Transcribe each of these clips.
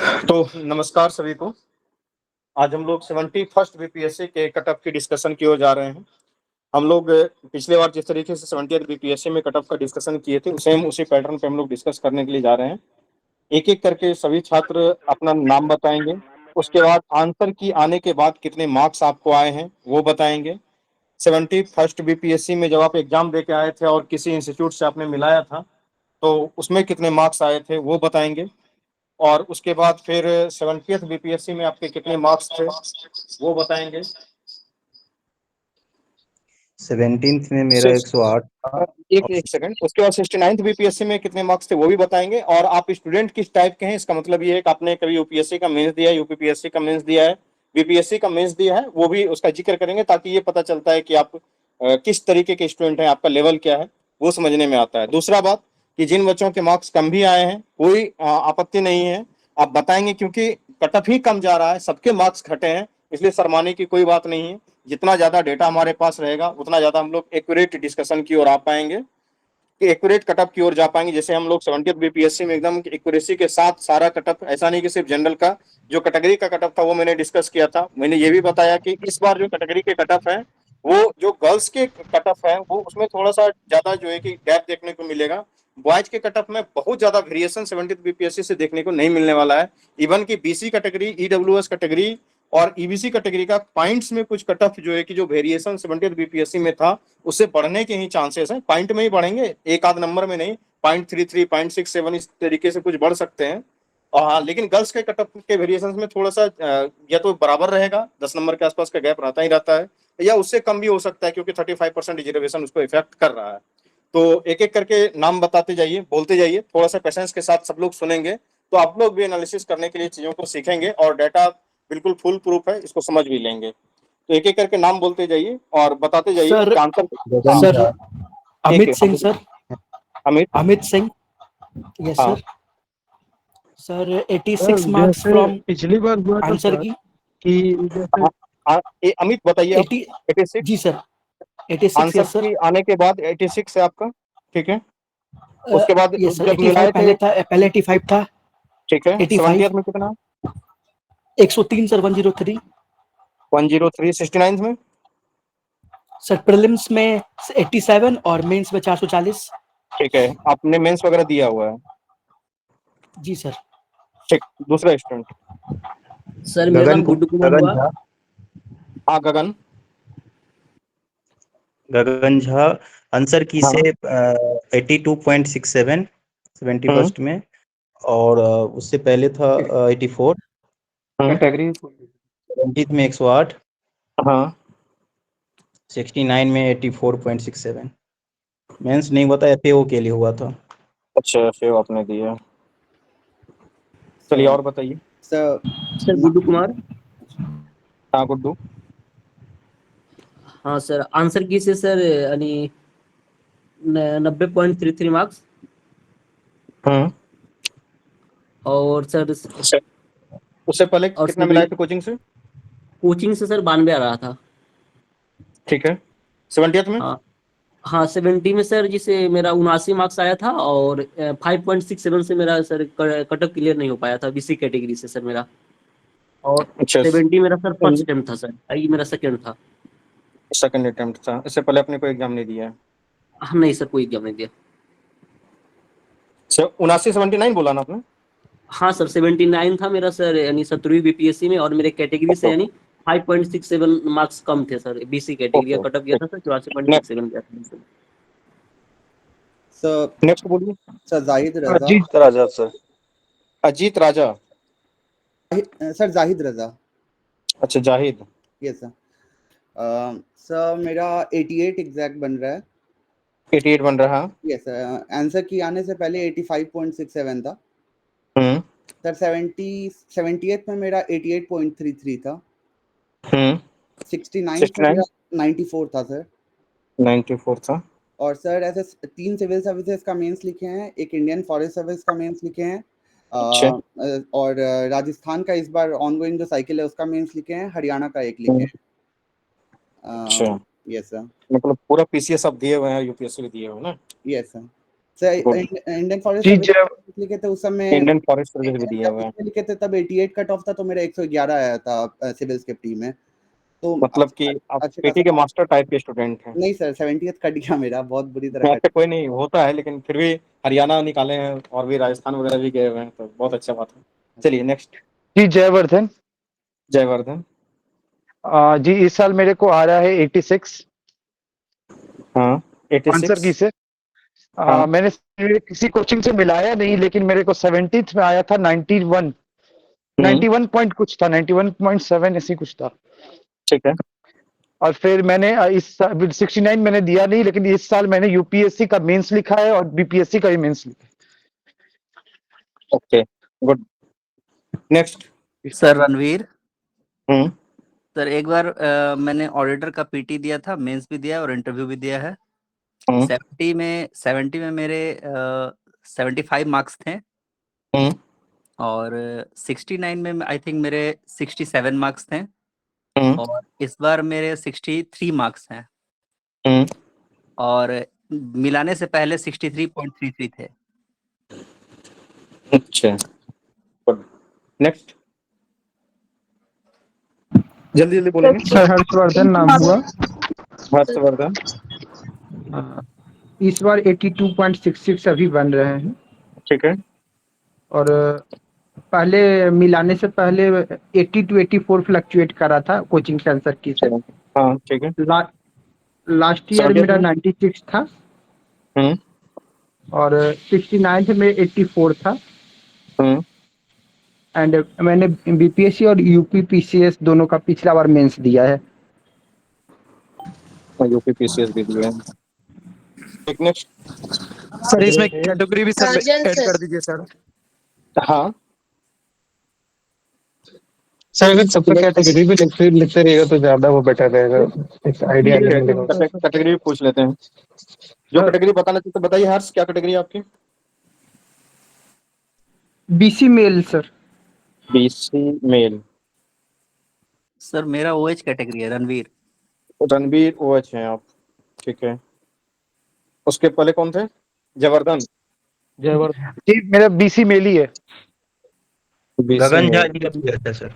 तो नमस्कार सभी को। आज हम लोग 71st बीपीएससी के कट ऑफ की डिस्कशन की ओर जा रहे हैं। हम लोग पिछले बार जिस तरीके से 70th बीपीएससी में कट ऑफ का डिस्कशन किए थे सेम उसी पैटर्न पे हम लोग डिस्कस करने के लिए जा रहे हैं। एक एक करके सभी छात्र अपना नाम बताएंगे। उसके बाद आंसर की आने के बाद कितने मार्क्स आपको आए हैं वो बताएंगे। 71st बीपीएससी में जब आप एग्जाम दे के आए थे और किसी इंस्टीट्यूट से आपने मिलाया था तो उसमें कितने मार्क्स आए थे वो बताएंगे। और उसके बाद फिर 70th बीपीएससी में आपके कितने मार्क्स थे वो बताएंगे। 17th में मेरा 108 था। एक एक सेकंड, उसके बाद 69th बीपीएससी में कितने मार्क्स थे वो भी बताएंगे। और आप स्टूडेंट किस टाइप के हैं इसका मतलब ये है कि आपने कभी यूपीएससी का मेंस दिया है, यूपीपीएससी का मेंस दिया है, बीपीएससी का मेंस दिया है, वो भी उसका जिक्र करेंगे ताकि ये पता चलता है कि आप किस तरीके के स्टूडेंट हैं, आपका लेवल क्या है वो समझने में आता है। दूसरा बात कि जिन बच्चों के मार्क्स कम भी आए हैं कोई आपत्ति नहीं है, आप बताएंगे क्योंकि कट ऑफ ही कम जा रहा है, सबके मार्क्स घटे हैं, इसलिए शर्माने की कोई बात नहीं है। जितना ज्यादा डेटा हमारे पास रहेगा उतना ज्यादा हम लोग एक्यूरेट डिस्कशन की ओर आ पाएंगे, कि एक्यूरेट कटअप की ओर जा पाएंगे। जैसे हम लोग 70th बीपीएससी में एकदम एक्यूरेसी के साथ सारा कटअप, ऐसा नहीं कि सिर्फ जनरल का जो कैटेगरी का कटअप था वो मैंने डिस्कस किया था। मैंने ये भी बताया कि इस बार जो कैटेगरी के कटअप है वो जो गर्ल्स के कटअप है वो उसमें थोड़ा सा ज्यादा जो है कि गैप देखने को मिलेगा। बॉयज के कटअप में बहुत ज्यादा वेरिएशन 70th बीपीएससी से देखने को नहीं मिलने वाला है। इवन की बीसी कैटेगरी, ईडब्ल्यूएस कैटेगरी और ईबीसी कैटेगरी का पॉइंट्स में कुछ कट ऑफ जो है कि जो वेरिएशन 70th बीपीएससी में था उससे बढ़ने के ही चांसेस हैं। पॉइंट में ही बढ़ेंगे, एक आध नंबर में नहीं। 0.33, 0.67 इस तरीके से कुछ बढ़ सकते हैं। और हाँ, लेकिन गर्ल्स के कट ऑफ के वेरिएशन में थोड़ा सा या तो बराबर रहेगा, 10 नंबर के आसपास का गैप रहता ही रहता है, या उससे कम भी हो सकता है क्योंकि 35% रिजर्वेशन उसको इफेक्ट कर रहा है। तो एक एक करके नाम बताते जाइए, बोलते जाइए, थोड़ा सा पेशेंस के साथ सब लोग सुनेंगे तो आप लोग भी एनालिसिस करने के लिए चीजों को सीखेंगे और डाटा बिल्कुल फुल प्रूफ है, इसको समझ भी लेंगे। तो एक एक करके नाम बोलते जाइए और बताते जाइए सर आंसर। गगन सर झा। ठीक है, अमित सिंह सर। अमित। अमित सिंह। यस हाँ सर। सर 86 सर मार्क्स जैसे फ्रॉम पिछली बार हुआ था आंसर सर की। कि जैसे हाँ हाँ, अमित बताइए आप। 80। 86 जी सर 86। Answer yes sir. की आने के बाद 86 है आपका। ठीक है, उसके बाद यस सर जब 85 मिलाए थे। पहले था, पहले 85 था। ठीक है, 85 70th में कितना? 103 सर 103। 103। 69 में? सर प्रीलिम्स में 87 और मेंस में 440। ठीक है, आपने मेंस वगैरह दिया हुआ है? जी सर। ठीक, दूसरा स्टूडेंट। सर मेरा नाम गुड्डू कुमार गगन हुआ। झा। हाँ गगन। गगन झा आंसर की हाँ। से 82.67 हम्म 71st में। और उससे पहले था 84। कैटेगरी। 70th में 108। हाँ 69 में 84.67। मेंस नहीं हुआ था, एफएओ के लिए हुआ था। अच्छा, फिर आपने दिया। चलिए और बताइए। Sir sir Guddu Kumar. हाँ गुड्डू। हाँ सर आंसर की से सर यानी 90.33 मार्क्स। हम्म और सर उससे पहले और कितना मिलाए थे कोचिंग से? कोचिंग से सर 92 आ रहा था। ठीक है, 70th में? हाँ हाँ 70 में सर जिसे मेरा 79 मार्क्स आया था और 5.67 से मेरा सर कटअप क्लियर नहीं हो पाया था बीसी कैटेगरी से सर मेरा। और अच्छा, 70 मेरा सर फर्स्ट अटेम्प्ट था सर, ये मेरा सेकंड था। सेकंड अटेम्प्ट था, इससे पहले आपने कोई एग्जाम नहीं दिया है? हाँ नहीं सर कोई एग्जाम नहीं दिया। 79 79 बोला ना आपने? हाँ सर 79 था मेरा सर यानी 17वीं बीपीएससी में, और मेरे कैटेगरी से यानी 5.67 मार्क्स कम थे सर, बीसी कैटेगरी का कटअप गया था सर 84.67 गया था सर। सर नेक्स्ट बोलिए। सर जाहिद रजा। अजीत राजा सर। अजीत राजा। सर जाहिद रजा। अच्छा जाहिद। Yes sir. सर मेरा 88 एग्जैक्ट बन रहा है। 88 बन रहा है। यस सर, आंसर की आने से पहले 85.67 था। हम्म सर 78 में मेरा 88.33 था। हम्म 69 में 69 मेरा 94 था सर। 94 था। और सर ऐसे 3 सिविल सर्विसेज का मेंस लिखे हैं, एक इंडियन फॉरेस्ट सर्विस का मेंस लिखे हैं, अच्छा और राजस्थान का इस बार ऑनगोइंग जो साइकिल है उसका मेंस लिखे हैं, हरियाणा का एक लिखे हम्म, हैं। अच्छा, यस सर। मतलब पूरा पीसीएस आप दिए हुए हैं, यूपीएससी भी दिए हुए हैं ना? Yes sir. Sir Good. Indian forest जी, सर्विस लिखे थे उस समय, इंडियन फॉरेस्ट सर्विस भी दिया हुआ है, जब लिखे थे तब 88 कट ऑफ था, तो मेरा 111 आया था सिविल स्क्रिप्टी में। तो मतलब कि आप अच्छे पीटी खासा, के मास्टर टाइप के स्टूडेंट हैं। नहीं सर 70th कट गया मेरा, बहुत बुरी तरह अच्छा, कट। कोई नहीं, होता है, लेकिन फिर भी हरियाणा निकाले हैं और भी राजस्थान वगैरह भी गए हुए हैं, तो बहुत अच्छा बात है। चलिए नेक्स्ट, जी जयवर्धन। जयवर्धन। जी इस साल मेरे को आ रहा है 86 हाँ, आंसर की 86। से। हाँ, मैंने किसी कोचिंग से मिलाया नहीं, लेकिन मेरे को 70th में आया था 91, 91 पॉइंट कुछ था, 91.7 ऐसी कुछ था। ठीक है। और फिर मैंने इस 69 मैंने दिया नहीं, लेकिन इस साल मैंने यूपीएससी का मेंस लिखा है और बीपीएससी का भी मेंस लिखा है। Okay, good. Next. Sir Ranveer, hmm. Sir एक बार मैंने ऑडिटर का पीटी दिया था, मेंस भी दिया और इंटरव्यू भी दिया है। हम्म। 70 में मेरे 75 मार्क्स थे हम्म। और 69 में आई थिंक मेरे 67 मार्क्स थे हम्म। और इस बार मेरे 63 मार्क्स हैं हम्म। और मिलाने से पहले 63.33 थे। अच्छा, गुड। नेक्स्ट, जल्दी जल्दी बोलेंगे। सर हर्षवर्धन नाम हुआ। हर्षवर्धन। इस बार 82.66 अभी बन रहे हैं ठीक है। और पहले मिलाने से पहले 80 to 84 फ्लक्चुएट करा था कोचिंग सेंसर की से। हाँ, ठीक है। लास्ट ईयर 70th मेरा में? 96 था हम्म। और 69 में 84 था। हम्म। एंड मैंने बीपीएससी और यूपी पीसीएस दोनों का पिछला बार मेंस दिया है। यूपी पीसीएस भी दिया है। ठीक, नेक्स्ट। सर इसमें कैटेगरी भी सर काजल ऐड सर। कर दीजिए सर। हाँ, सर सबका कैटेगरी भी लिखते रहिएगा तो ज्यादा वो बेटर रहेगा, एक आइडिया मिलेगा। कैटेगरी भी पूछ लेते हैं। जो कैटेगरी बताना चाहते तो बताइए। हर्ष, क्या कैटेगरी है आपकी? BC male sir. BC male. Sir मेरा ओएच कैटेगरी है, रणवीर। रणबीर ओएच हैं आप, ठीक है। उसके पहले कौन थे? जयवर्धन। जयवर्धन जी मेरा बीसी मेल ही है। BC Gagan Jha male. जी है sir.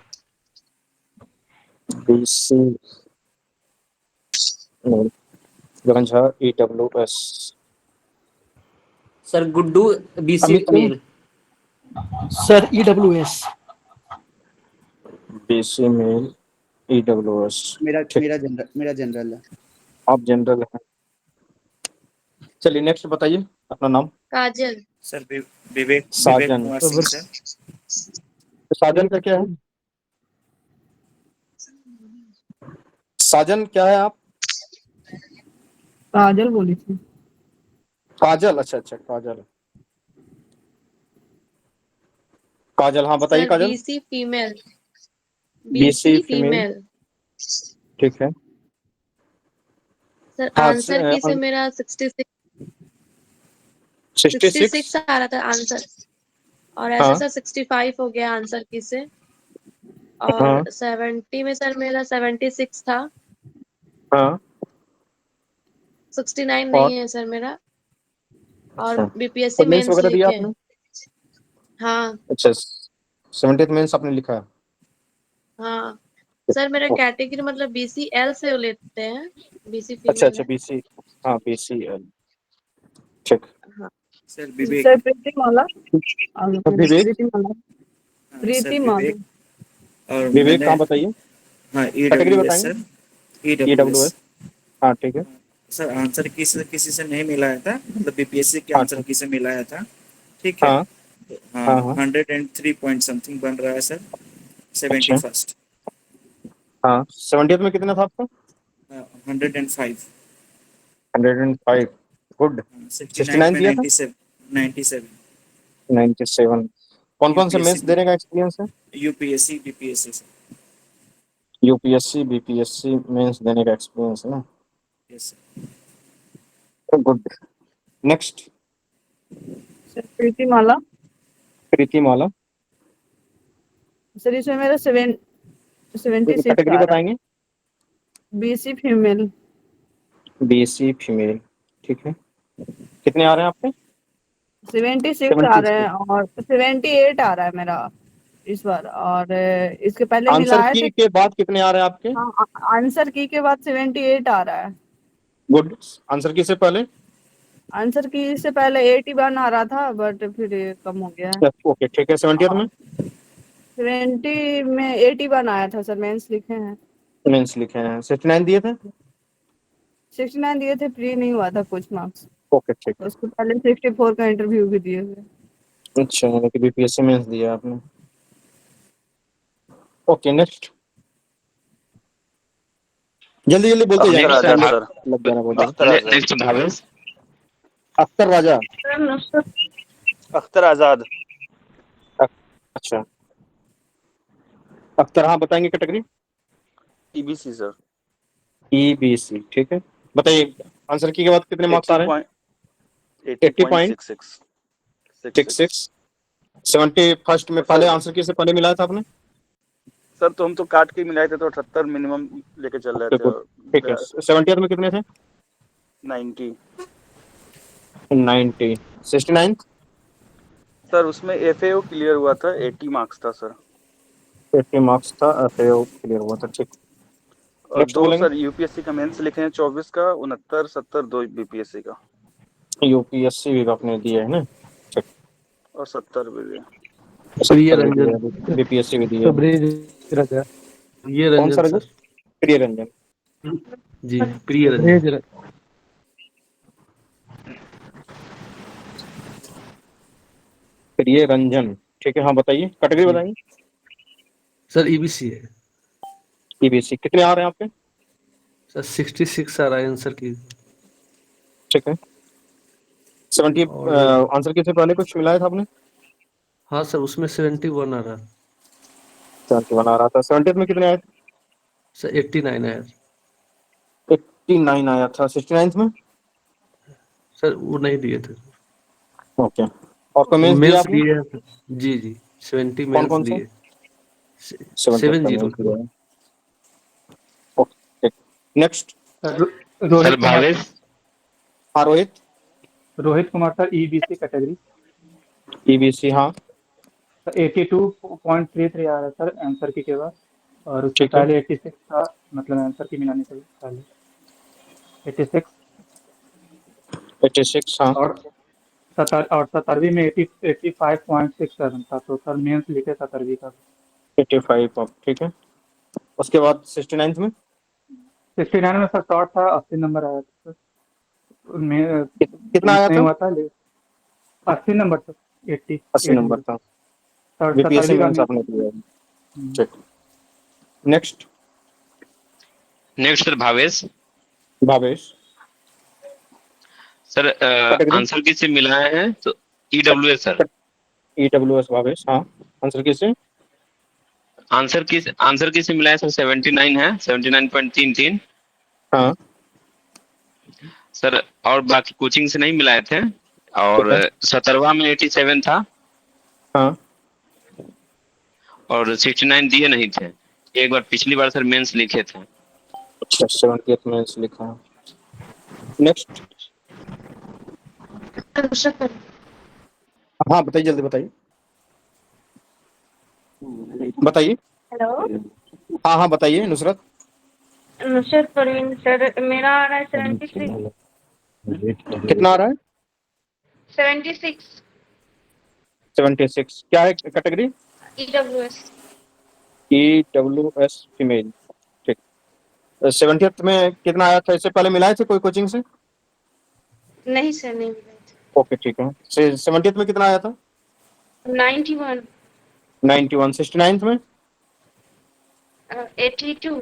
BC male, Gagan Jha, EWS। Sir Guddu BC Amit Singh. Male. Sir EWS। BC male, EWS। मेरा ठीक, मेरा जनरल है। आप जनरल हैं। चलिए नेक्स्ट बताइए अपना नाम। काजल। सर विवेक साजन। कुमार सिंह सर। साजन का क्या है? साजन क्या है आप? काजल बोली थी। काजल, अच्छा अच्छा, काजल। काजल, हाँ बताइए sir Kajal. BC female. BC BC female, female. ठीक है। सर हाँ, आंसर की से मेरा 66 66। आ रहा था आंसर, और हाँ। ऐसे सर 65 हो गया आंसर की से। हाँ। और 70 में सर मेरा 76 था। हाँ। 69 और नहीं है सर मेरा। और अच्छा, बीपीएससी तो मेंस मेंस वगैरह दिया लिखे आपने? हैं। हाँ। अच्छा, 70th मेंस आपने लिखा है। हाँ सर, मेरा कैटेगरी मतलब BCL से लेते हैं, बीसी अच्छा फीमेल अच्छा, है। बीसी, हाँ BCL, ठीक। हाँ सर विवेक। सर प्रीतिमाला। विवेक। प्रीतिमाला। हाँ, सर प्रीतिमाला। विवेक। और विवेक मैंने कहाँ बताइए? हाँ कैटेगरी EWS बताएंगे। सर। EWS। EWS, हाँ ठीक है। सर आंसर किसी से नहीं मिलाया था, मतलब बीपीएससी के हाँ आंसर ठीक। की से मिलाया था। ठीक है। हाँ हाँ हाँ हाँ, 103 पॉइंट समथिंग बन रहा है सर। अच्छा। 71st। हाँ, 70th में कितना था आपका? 105। 105, गुड। 69 69 में दिया था? 97। 97। 97। कौन कौन से यूपीएससी मेंस देने का एक्सपीरियंस है? UPSC BPSC sir. UPSC BPSC mains देने का एक्सपीरियंस है ना, yes good. Next, sir Pritimala. Pritimala. Sir इसमें मेरा 76 कैटेगरी आ रहा बताएंगे। है। BC female. बीसी फीमेल, ठीक है। कितने आ रहे हैं आपके? 76 आ रहे हैं और 78 आ रहा है मेरा इस बार। और इसके पहले आंसर मिलाए की थे। के बाद कितने आ रहे हैं आपके? हाँ, आंसर की के बाद 78 आ रहा है। गुड। आंसर की से पहले? आंसर की से पहले 81 आ रहा था, बट फिर ये कम हो गया है। ओके ठीक है। 70th में? 70 में 81 आया था सर, मेंस लिखे हैं। मेंस लिखे हैं। 69 दिए थे? 69 दिए थे, फ्री नहीं हुआ था कुछ मार्क्स। ओके ठीक है। उसके पहले 64 का इंटरव्यू भी दिए थे। अच्छा, यानी कि बीपीएससी मेंस दिया आपने। Okay next. जल्दी जल्दी बोलते जाइए, अख्तर टाइम आजाद सर। लग जाना बोलते। अख्तर आजाद। नेक्स्ट भावेश। अख्तर राजा। अख्तर आजाद। अच्छा अख्तर, हाँ बताएंगे कैटेगरी? EBC sir. ईबीसी ठीक है। बताइए आंसर की के बाद कितने मार्क्स आ रहे हैं? 80.66। 66। 71st में पहले आंसर की से पहले मिला था आपने? सर तो हम तो काट के मिलाए थे, तो 78 मिनिमम लेके चल रहे थे। ठीक है। 70th में कितने थे? 90। 90। 69? सर उसमें एफएओ क्लियर हुआ था, 80 मार्क्स था सर। 80 मार्क्स था, एफएओ क्लियर हुआ था। ठीक। और नेक्स्ट 2 बोलेंगे। सर यूपीएससी का मेंस लिखे हैं 24 का, 69, 70 2 बीपीएससी का। यूपीएससी भी आपने दिया है ना? ठीक। और 70 भी दिया। प्रिय रंजन। बीपीएससी भी दिया है। प्रिय कौन सा रंजन रजत? प्रिय रंजन। जी, प्रिय रंजन। प्रिय रंजन ठीक है। हाँ बताइए कैटेगरी बताइए। सर ईबीसी है। ईबीसी कितने आ रहे हैं आपके? सर 66 आ रहा है आंसर की। ठीक है। 70 आंसर की से पहले कुछ मिलाया था आपने? हाँ सर, उसमें 71 आ रहा है। 71 आ रहा था। 70th में कितने आए थे? सर 89 आया। 89 आया था। 69th में? सर वो नहीं दिए थे। ओके। और कमेंट्स दिया मेंस आपने? दिए हैं। जी जी, 70 कौन मेंस कौन सा? दिए। 70 का 70। मेंस दिया है। Okay next. सर भावेश। हाँ Rohit. Rohit Kumar sir, EBC category. EBC हाँ 82.33 आ रहा है सर आंसर की के बाद। और उससे ठीक है। पहले 86 था, मतलब आंसर की मिलाने से पहले 86। 86 हाँ। और 17वीं में 85.67 था। तो सर मेंस लिखे 17वीं का। 85 अब ठीक है। उसके बाद 69th में? 69 में सर शॉर्ट था, 80 नंबर आया था सर। उनमें कितना आया नहीं था? हुआ था 80 नंबर सर। 80 नंबर था। सर बीपीएससी 17वीं का मेंस आपने दिया है। ठीक। Next. Next sir Bhavesh. Bhavesh. Sir answer किससे मिलाए हैं तो ईडब्ल्यूएस सर। ईडब्ल्यूएस भावेश हाँ। आंसर किससे? आंसर किससे मिलाए सर? 79 है, 79.33। हाँ सर और बाकी कोचिंग से नहीं मिलाए थे। और 17वां में 87 था। हाँ। और 69 दिए नहीं थे। एक बार पिछली बार सर मेंस लिखे थे। अच्छा 70th मेंस लिखा है। नेक्स्ट। हाँ बताइए जल्दी बताइए। बताइए। हेलो हाँ हाँ बताइए नुसरत। नुसरत परवीन सर, मेरा आ रहा है 76। कितना आ रहा है? 76 76 क्या है कैटेगरी? ईडब्ल्यूएस। ईडब्ल्यूएस फीमेल ठीक। 70th में कितना आया था? इससे पहले मिलाए थे कोई कोचिंग से? नहीं सर, नहीं मिला। ओके ठीक है। 70th में कितना आया था? 91। 91। 69th में? 82।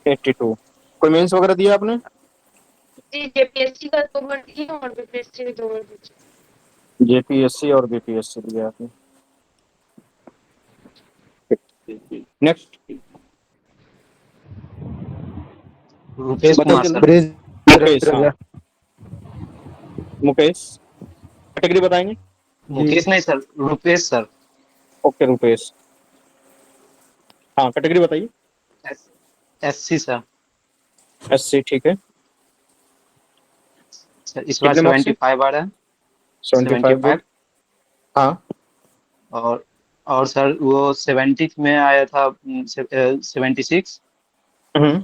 82। कोई मेंस वगैरह दिया आपने? जी, जेपीएससी का 2 बार दिए और बीपीएससी का 2 बार दिए। जेपीएससी और बीपीएससी दिया आपने। नेक्स्ट। रुपेश कुमार सर। मुकेश हाँ। मुकेश कैटेगरी बताएंगे? मुकेश नहीं sir, Rupesh sir. Okay Rupesh हाँ कैटेगरी बताइए। SC sir. एससी ठीक है। सर इस बार कितने marks से? 75 आ रहा है। 75 गुड। हाँ और सर वो 70th में आया था 76, हम्म।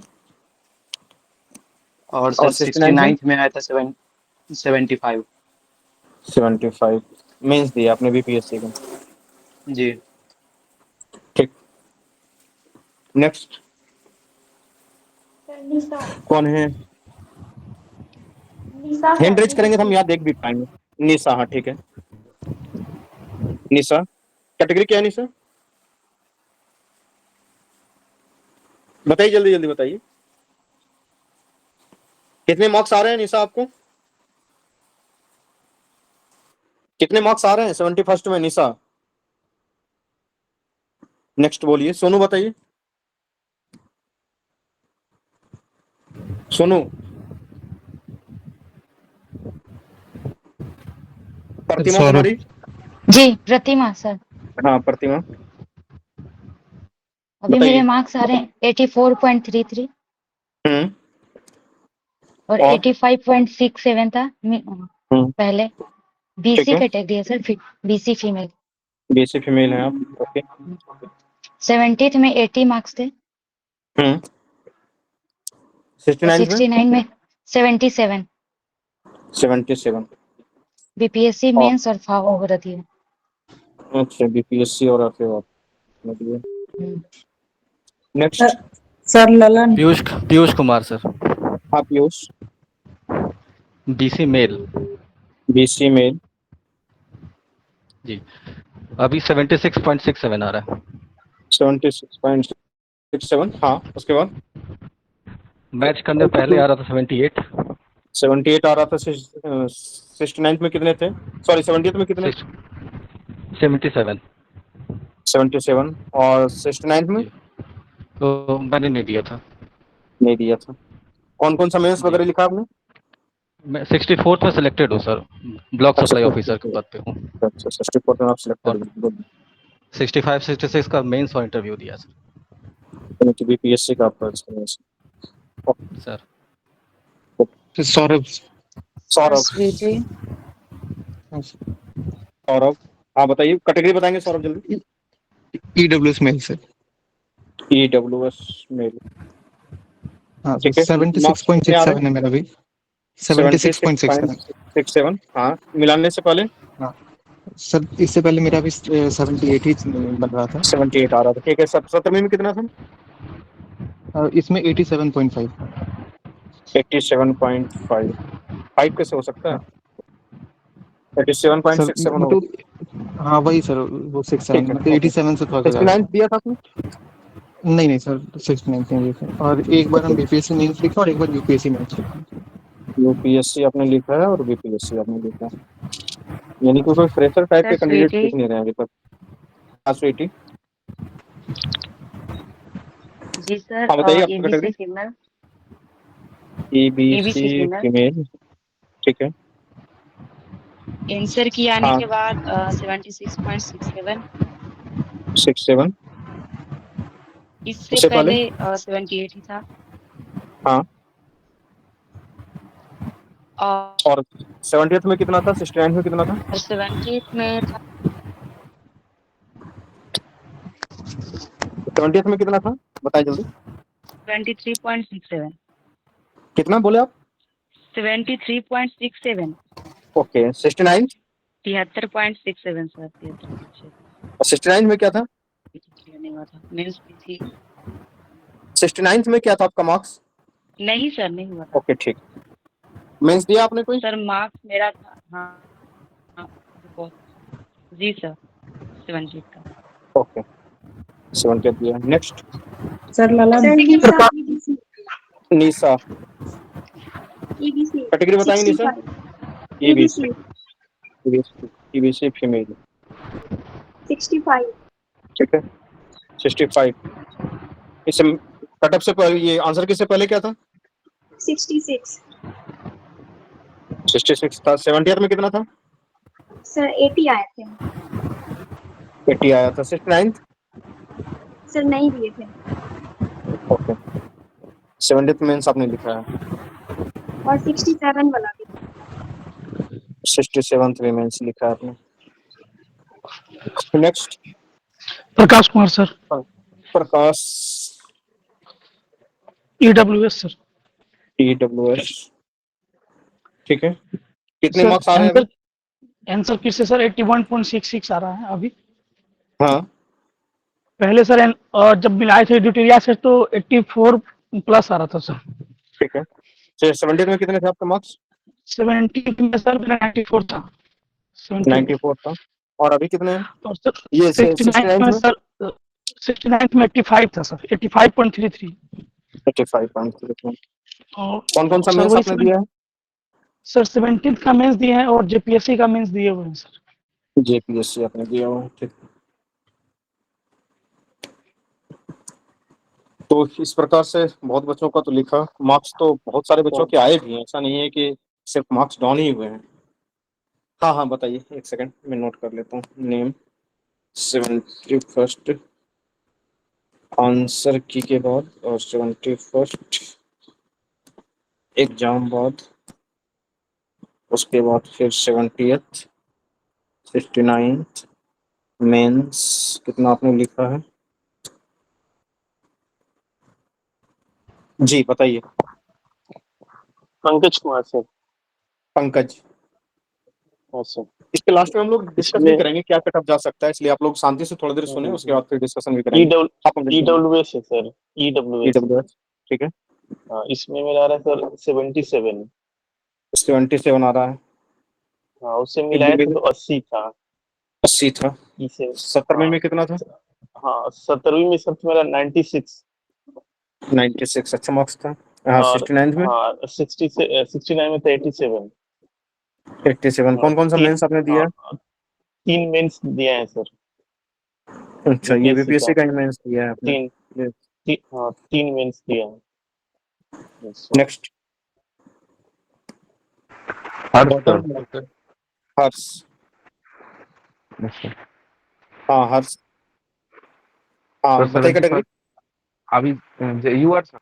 और सर 69th में आया था 75। 75 मेंस दिया आपने बीपीएससी का। जी ठीक, नेक्स्ट कौन है? हैंड रेज करेंगे तो हम यहाँ देख भी पाएंगे। निशा, हाँ ठीक है। निशा, कैटेगरी क्या है निशा? बताइए, जल्दी जल्दी बताइए। कितने मार्क्स आ रहे हैं निशा आपको? कितने मार्क्स आ रहे हैं 71st में निशा? नेक्स्ट बोलिए। सोनू बताइए। सोनू, प्रतिमा कुमारी। जी प्रतिमा सर, हाँ प्रतिमा, अभी बताइए। मेरे मार्क्स आ रहे हैं 84.33 हम्म। और और? 85.67 था पहले। बीसी कैटेगरी है sir, BC female. BC female है आप, ओके। 70th में 80 मार्क्स थे। 69 में 77। 77। बीपीएससी मेंस और फावो हो रही है। अच्छा, बीपीएससी और आपके next sir Lalan. Piyush Kumar sir, हाँ Piyush, BC male. BC male. जी, अभी 76.67 आ रहा है। 76.67, हाँ उसके बाद मैच करने पहले आ रहा था 78। 78 आ रहा था। 69 में कितने थे? सॉरी 70 में कितने? 77। 77। और 69 में? तो मैंने नहीं दिया था। नहीं दिया था। कौन कौन सा मेंस वगैरह लिखा आपने? मैं 64th में सिलेक्टेड हूँ सर, ब्लॉक सप्लाई ऑफिसर के पद पे हूँ। अच्छा, 64 में आप सिलेक्टेड और 65 66 का मेंस और इंटरव्यू दिया सर। बीपीएससी का आपका एक्सपीरियंस सर। सौरभ, सौरभ, सौरभ, हाँ बताइए, कैटेगरी बताएंगे सौरभ जल्दी। EWS male sir. EWS male, हाँ ठीक है। 76.67 है मेरा भी। 76.67, हाँ। मिलाने से पहले हाँ सर, इससे पहले मेरा भी 78 ही बन रहा था। 78 आ रहा था, ठीक है। 17 में कितना था? इसमें 87.5। 87.5 5 कैसे हो सकता है? 87.67 हो। मतलब हाँ वही सर, वो 67 मतलब 87 से थोड़ा सा 69 दिया था आपने? नहीं सर, 69 नहीं दिया था। और एक बार हम बीपीएससी मेंस लिखा और एक बार यूपीएससी मेंस लिखा। यूपीएससी आपने लिखा है और बीपीएससी आपने लिखा है, यानी कि कोई फ्रेशर टाइप के कैंडिडेट लिख नहीं रहे हैं अभी तक। स्वीटी जी सर, हाँ बताइए आपकी ABC category. Female. ABC female, ठीक है। आंसर की आने हाँ। के बाद 76.67। 67 इससे उससे पहले 78 ही था। हाँ। और 70th में कितना था? 69 में कितना था? 70th में था 70th में कितना था बताइए जल्दी। 23.67। कितना बोले आप? 73.67। ओके। 69? 73.67 सर, 73। 69 में क्या था? नहीं हुआ था, मेंस भी थी। 69 में क्या था आपका मार्क्स? नहीं सर, नहीं हुआ था। ओके ठीक। मेंस दिया आपने कोई? सर मार्क्स मेरा था, हाँ जी सर, 70 का। ओके 70 दिया। Next sir Lalan. Nisha, category बताएंगे निशा। EBC, EBC female, 65। ठीक है। 65। इसे कटअप से पहले, ये आंसर किससे पहले क्या था? 66 66 था। 70th में कितना था? सर 80 आए थे 80 आया था। 69 सर, नहीं दिए थे। ओके। 70th मेंस आपने लिखा है और 67 वाला भी। 67 मेंस लिखा है आपने। नेक्स्ट प्रकाश कुमार सर, प्रकाश EWS सर। EWS, ठीक है। कितने सर मार्क्स आ रहे हैं अभी? आंसर किससे सर 81.66 आ रहा है अभी। हाँ, पहले सर और जब मिलाए थे ड्यूटेरिया से तो 84 प्लस आ रहा था सर। ठीक है। 70 में कितने थे आपके मार्क्स? 70 में सर मेरा 94 था। 94 था। और अभी कितने हैं? और सर ये 69 में में सर 69 में 85 था सर, 85.33। 85.3। और कौन कौन सा सर मेंस वही आपने दिया है? सर 17 का मेंस दिए हैं और जेपीएससी का मेंस दिए हुए हैं सर। JPSC आपने दिया हुआ है, ठीक। तो इस प्रकार से बहुत बच्चों का तो लिखा। मार्क्स तो बहुत सारे बच्चों के आए भी हैं, ऐसा नहीं है कि सिर्फ मार्क्स डाउन ही हुए हैं। हाँ हाँ बताइए, एक सेकंड मैं नोट कर लेता हूँ। नेम 71 आंसर की के बाद और 71 एग्जाम बाद, उसके बाद फिर 70th 69th मेंस कितना आपने लिखा है? जी बताइए। पंकज कुमार सर। पंकज। हाँ सर। इसके लास्ट में हम लोग डिस्कस भी इसमें करेंगे क्या कट ऑफ जा सकता है, इसलिए आप लोग शांति से थोड़ी देर सुने, उसके बाद फिर डिस्कशन भी करेंगे। EWS है सर, EWS। EWS, ठीक है। हाँ, इसमें मेरा आ रहा है सर 77। 77 आ रहा है। हाँ, उससे मिलाया था तो 80 था। 80 था। इसे 70 में कितना था? हाँ 17वीं में सर मेरा 96। 96 अच्छा मार्क्स था। हाँ, और 69 में? हाँ 69 में था 87। 87। कौन कौन सा मेंस आपने दिया है? 3 मेंस दिया है सर। अच्छा, ये बीपीएससी बीपीएससी का का ही मेंस दिया है आपने। 3 मेंस दिया है। नेक्स्ट हर्ष। हाँ हर्ष, हाँ बताइए कैटेगरी। अभी UR सर।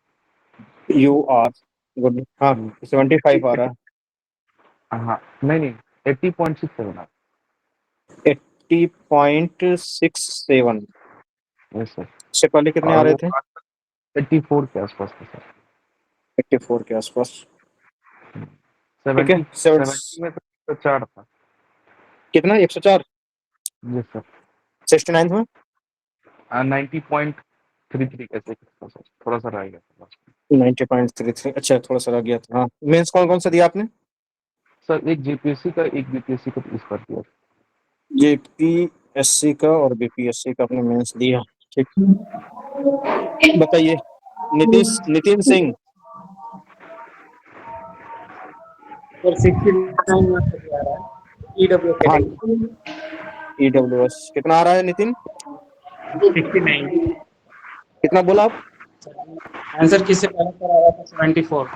UR, good. हाँ 75 आ रहा है। हाँ नहीं 80.67 आ 80.67। Yes sir. इससे पहले कितने आ और रहे वो थे? 84 के आसपास था सर। 84 के आसपास, ठीक है। 70 में तो 4 था। कितना? 104। Yes sir. 69 में 90.33 ऐसे कुछ था सर, थोड़ा सा रह गया था 90.33। अच्छा, थोड़ा सा रह गया था। हाँ, मेंस कौन कौन सा दिया आपने? सर। एक जेपीएससी का, एक बीपीएससी का इस पर दिया। JPSC का और BPSC का आपने मेंस दिया, ठीक। बताइए नितिन सिंह। सर 69 मार्क्स आ रहा है, EWS हाँ कैटेगरी। EWS कितना आ रहा है नितिन? 69। कितना बोला आप? आंसर किससे पहले पर आ रहा था 74।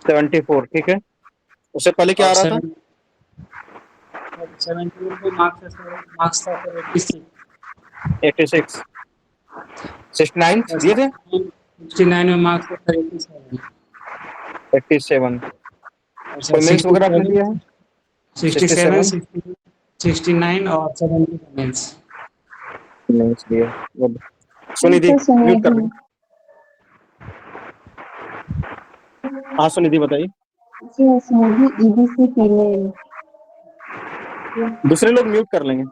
74, ठीक है। उससे पहले क्या आ और रहा था? 71 पे मार्क्स था सर 86। 86। 69 दिए थे? 69 में मार्क्स था सर 87। 87। और सर कोई मेंस वगैरह आपने 67 दिया है? 67 69 और 70 का मेंस। मेंस दिया, गुड। सुनिधि म्यूट कर दें। हाँ सुनिधि बताइए। EBC female. दूसरे लोग म्यूट कर लेंगे,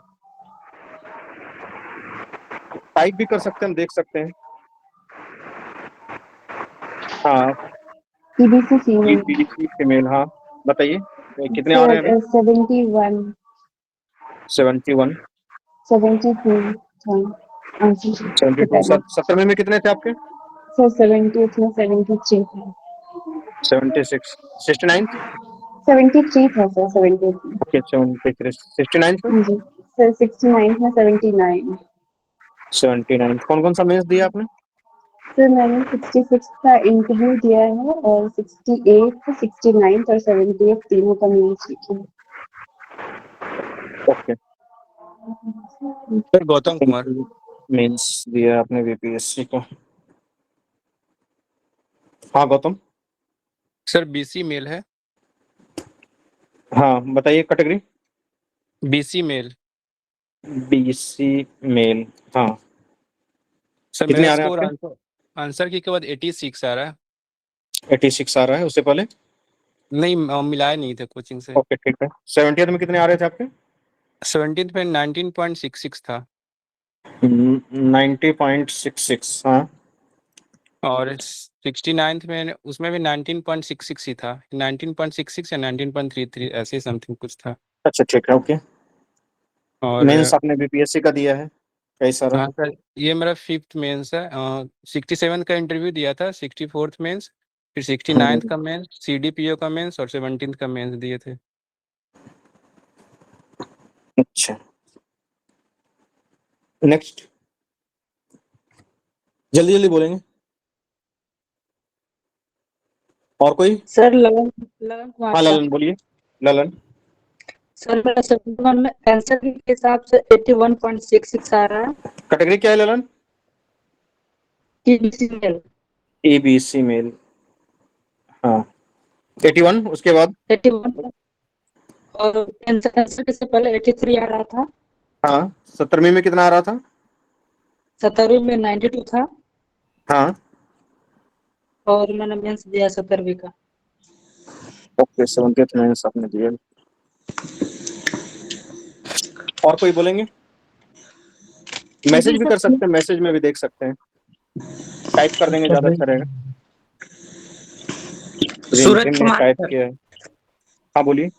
टाइप भी कर सकते हैं, हम देख सकते हैं। हाँ EBC फीमेल। EBC फीमेल, हाँ बताइए कितने आ रहे हैं अभी? 71 71 72 था आंसर 72। 70 में कितने थे आपके? सर 70 में 73 था। 76। 69 73 था सर 73। ओके 73। 69 पे? जी सर 69 में 79। 79। कौन कौन सा मेंस दिया आपने? सर मैंने 66 का इंटरव्यू दिया है और 68, 69 और 78 तीनों का मेंस लिखा है। Okay. Sir Gautam Kumar. Mains दिया आपने BPSC का। हाँ गौतम। सर BC मेल है। हाँ बताइए category. BC male. BC male, हाँ। सर कितने मेरा आ रहे हैं स्कोर आपके? आंसर की के बाद 86 आ रहा है। 86 आ रहा है, उससे पहले? नहीं मिलाए नहीं थे कोचिंग से। ओके ठीक है। 70th में कितने आ रहे थे आपके? 17th में 19.66 था 90.66, हाँ। और 69th में उसमें भी 19.66 ही था, 19.66 या 19.33 ऐसे समथिंग कुछ था। अच्छा ठीक है, ओके। और मेंस आपने बीपीएससी का दिया है, कैसा रहा? हाँ सर, ये मेरा 5th मेंस है। 67 का इंटरव्यू दिया था, 64th मेंस, फिर 69th का मेंस, सीडीपीओ का मेंस और 17th का मेंस दिए थे। अच्छा, नेक्स्ट, जल्दी जल्दी बोलेंगे। और कोई? सर ललन ललन कुमार हाँ सर। ललन बोलिए। ललन, सर मेरा 71 में आंसर के हिसाब से 81.66 आ रहा है। कैटेगरी क्या है Lalan? TBC male. ABC male, हाँ। 81, उसके बाद? 81 और आंसर से पहले 83 आ रहा था। हाँ। 17वीं में कितना आ रहा था? 17वीं में 92 था हाँ। और मैंने मेंस दिया 17वीं का। ओके, 70th मेंस आपने दिया। और कोई बोलेंगे? मैसेज भी कर सकते हैं, मैसेज में भी देख सकते हैं, टाइप कर देंगे ज्यादा अच्छा रहेगा। सूरज रिमझिम ने कुमार टाइप सर। किया है। हाँ बोलिए।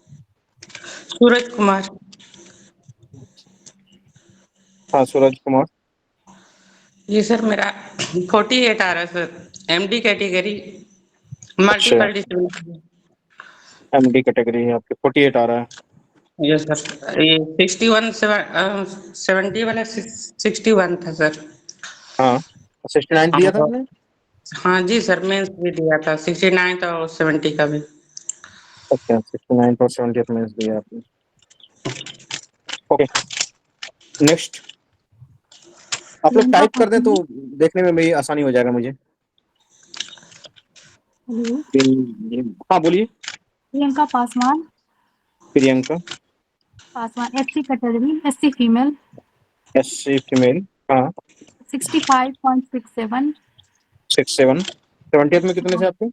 सूरज कुमार। हाँ सूरज कुमार। जी सर मेरा 48 आ रहा है सर, एमडी कैटेगरी, अच्छा, मल्टीपल डिस्ट्रीब्यूशन। एमडी कैटेगरी है आपके, 48 आ रहा है। यस सर, ये 61 70 वाला 61 था सर। हाँ, 69 दिया था आपने? हाँ जी सर, मेंस भी दिया था 69 और 70 का भी। अच्छा, 69 और 70th मेंस दिया आपने। Okay, next. आप लोग टाइप कर दें तो देखने में भी आसानी हो जाएगा मुझे। हेलो, हाँ बोलिए। Priyanka Paswan. Priyanka Paswan, SC category, SC female, SC female, हाँ। 65.67। 67। 70th में कितने थे आपके?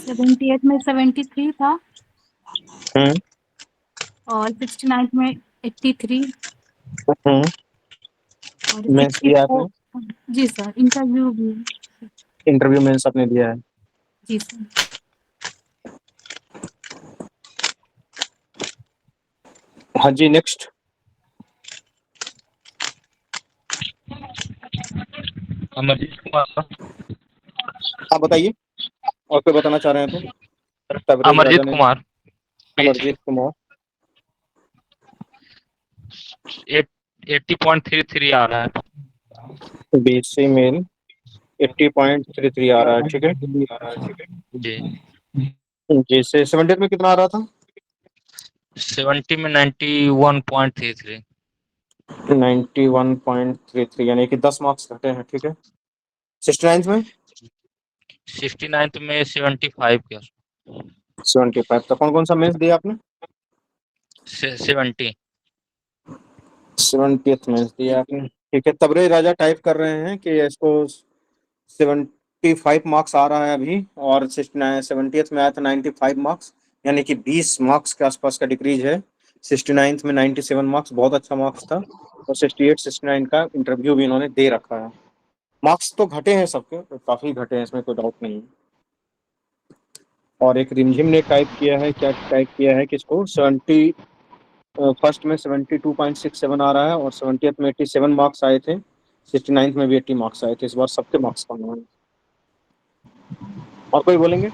78 में 73 था और 69 में 83 और मेंस दिया आपने? 64। जी सर, इंटरव्यू भी। इंटरव्यू मेंस आपने दिया है। जी सर। हाँ जी, नेक्स्ट। अमरजीत कुमार। आप बताइए, और कोई बताना चाह रहे हैं तो? तबरेज राजा अमरजीत ने। कुमार। अमरजीत कुमार 80.33 आ रहा है। बीसी मेल 80.33 आ रहा है, ठीक है। जी। जैसे 70th में कितना आ रहा था? 70 में 91.33। 91.33, यानी कि 10 मार्क्स घटे हैं, ठीक है। 69 में? 69 में 75 के। 75। तो कौन कौन सा मेंस दिया आपने? 70। 70th मेंस दिया आपने, ठीक है। तबरेज राजा टाइप कर रहे हैं कि इसको 75 मार्क्स आ रहा है अभी, और 70th में आया था 95 मार्क्स, यानी कि 20 मार्क्स के आसपास का डिक्रीज है। 69th में 97 मार्क्स बहुत अच्छा मार्क्स था, और 68 69 का इंटरव्यू भी इन्होंने दे रखा है। मार्क्स तो घटे हैं सबके, तो काफी घटे हैं, इसमें कोई डाउट नहीं है। और एक रिमझिम ने टाइप किया है, क्या टाइप किया है कि इसको 70 फर्स्ट में 72.67 आ रहा है, और 70th में 87 मार्क्स आए थे, 69th में भी 80 मार्क्स आए थे। इस बार सबके मार्क्स कम हुए हैं। और कोई बोलेंगे?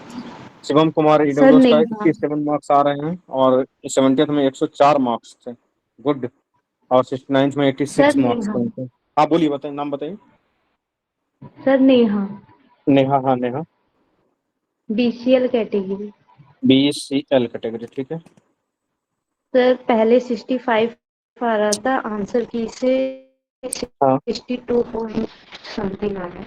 शिवम कुमार सर ईडब्ल्यूएस का नेहा। 57 मार्क्स आ रहे हैं, और 70th में 104 मार्क्स थे, गुड। और 69th में 86 सर मार्क्स नेहा। थे। हाँ बोलिए, बताइए, नाम बताइए। सर नेहा, नेहा, हाँ Neha, BCL category. BCL category, ठीक है। सर पहले 65 आ रहा था, आंसर की से हाँ, 62 पॉइंट समथिंग आ रहा है।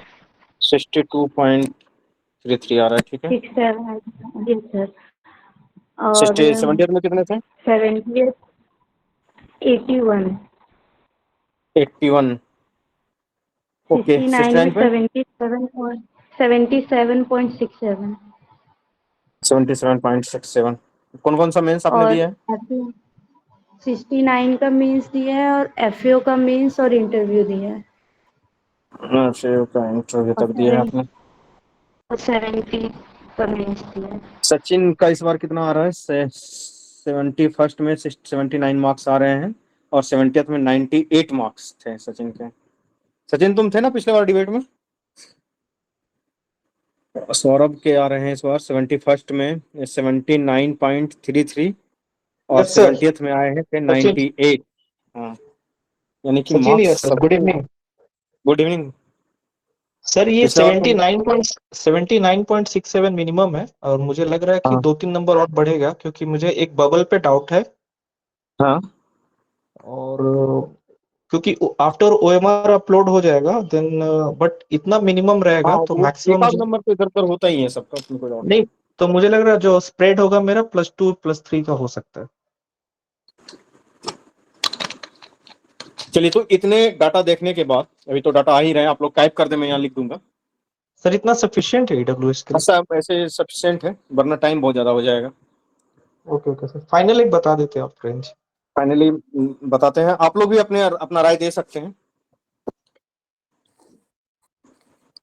62.33 आ रहा है, ठीक है। 67। जी सर। और 70 में कितने थे? 70 81 81। ओके 69 में 69 पे 77.67 77.67। कौन कौन सा मेंस आपने और दिया है? 69 का मीन्स दिया है और एफएओ का मीन्स और इंटरव्यू दिया है अच्छा का इंटरव्यू तक दिया है आपने। और 70 का मीन्स दिया है। सचिन का इस बार कितना आ रहा है? 71 में 79 मार्क्स आ रहे हैं और 70th में 98 मार्क्स थे सचिन के। सचिन तुम थे ना पिछले बार डिबेट में? सौरभ के आ रहे हैं इस बार 71 में 79.33 और 70th में आए हैं थे 98। हाँ यानी कि Sachin marks sir, good evening good evening sir. ये पिछले बार तो 79.67 मिनिमम है और मुझे लग रहा है कि हाँ 2-3 नंबर और बढ़ेगा, क्योंकि मुझे एक बबल पे डाउट है। हाँ और क्योंकि आफ्टर ओएमआर अपलोड हो जाएगा देन, बट इतना मिनिमम रहेगा हाँ तो वो एक मैक्सिमम आध नंबर तो इधर उधर होता ही है सबका, उसमें कोई डाउट नहीं। तो मुझे लग रहा है जो स्प्रेड होगा मेरा +2 +3 का हो सकता है। चलिए तो इतने डाटा देखने के बाद, अभी तो डाटा आ ही रहे हैं, आप लोग टाइप कर दे, मैं यहाँ लिख दूंगा। सर इतना सफिशिएंट है ईडब्ल्यूएस के लिए? ऐसा ऐसे सफिशिएंट है वरना टाइम बहुत ज्यादा हो जाएगा। ओके ओके सर, फाइनल एक बता देते हैं आप रेंज। फाइनली बताते हैं, आप लोग भी अपने अपना राय दे सकते हैं।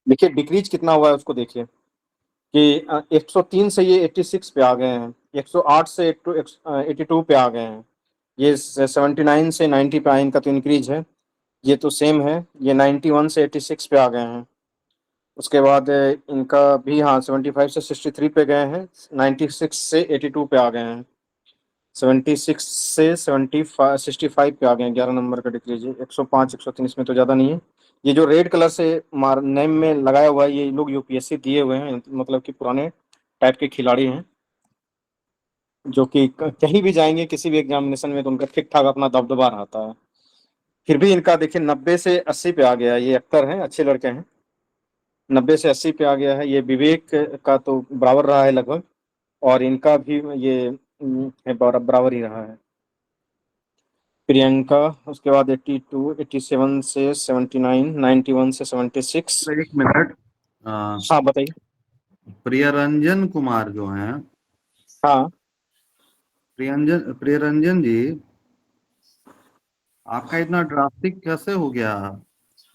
देखिए डिक्रीज कितना हुआ है उसको देखिए कि 103 से ये 86 पे आ गए हैं, 108 से 82 पे आ गए हैं, ये 79 से 90 पे आए, इनका तो इंक्रीज है। ये तो सेम है, ये 91 से 86 पे आ गए हैं। उसके बाद इनका भी हाँ 75 से 63 पे गए हैं, 96 से 82 पे आ गए हैं, 76 से 65 पे आ गए हैं, 11 नंबर का डिक्रीज है। 105 103 इसमें तो ज़्यादा नहीं है। ये जो रेड कलर से नेम में लगाया हुआ है ये लोग यूपीएससी दिए हुए हैं, मतलब कि पुराने टाइप के खिलाड़ी हैं जो कि कहीं भी जाएंगे किसी भी एग्जामिनेशन में तो उनका ठीक ठाक अपना दबदबा रहता है। फिर भी इनका देखिए 90 से 80 पे आ गया है, ये अख्तर हैं, अच्छे लड़के हैं। 90 से 80 पे आ गया है। ये विवेक का तो बराबर रहा है लगभग, और इनका भी ये बराबर ही रहा है। प्रियंका उसके बाद 82 87 से 79 91 से 76। एक मिनट, हाँ बताइए। प्रियरंजन कुमार जो हैं, हाँ प्रियरंजन जी, आपका इतना ड्रास्टिक कैसे हो गया?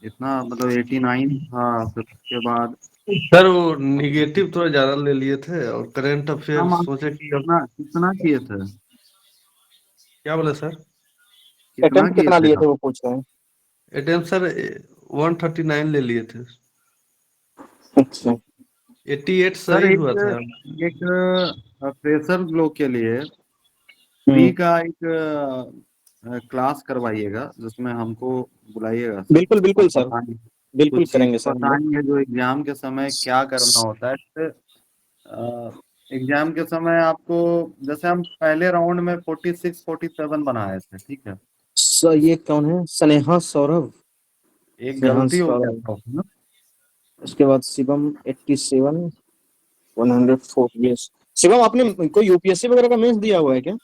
इतना मतलब 89 था, फिर उसके बाद सर वो निगेटिव थोड़ा ज्यादा ले लिए थे और करंट अफेयर हम सोचे कि अब कितना कितना किए थे? क्या बोले सर? अटेम्प्ट किए कितना थे लिए आप? थे वो पूछ रहे हैं। अटेम्प्ट सर 139 ले लिए थे। अच्छा 88 सर सही हुआ था। एक फ्रेशर लोग के लिए फ्री का एक क्लास करवाइएगा जिसमें हमको बुलाइएगा सर। बिल्कुल बिल्कुल सर, बताएंगे, बिल्कुल कुछ करेंगे चीजें सर हम लोग। बताएंगे जो एग्जाम के समय क्या करना होता है। एग्जाम के समय आपको, जैसे हम पहले राउंड में 46 47 बनाए थे, ठीक है? सर ये कौन है? स्नेहा सौरभ, एक स्नेहा गलती हो गया सौरभ। था उसमें। उसके बाद शिवम 87 104। यस शिवम, आपने कोई यूपीएससी वगैरह का मेंस दिया हुआ है क्या?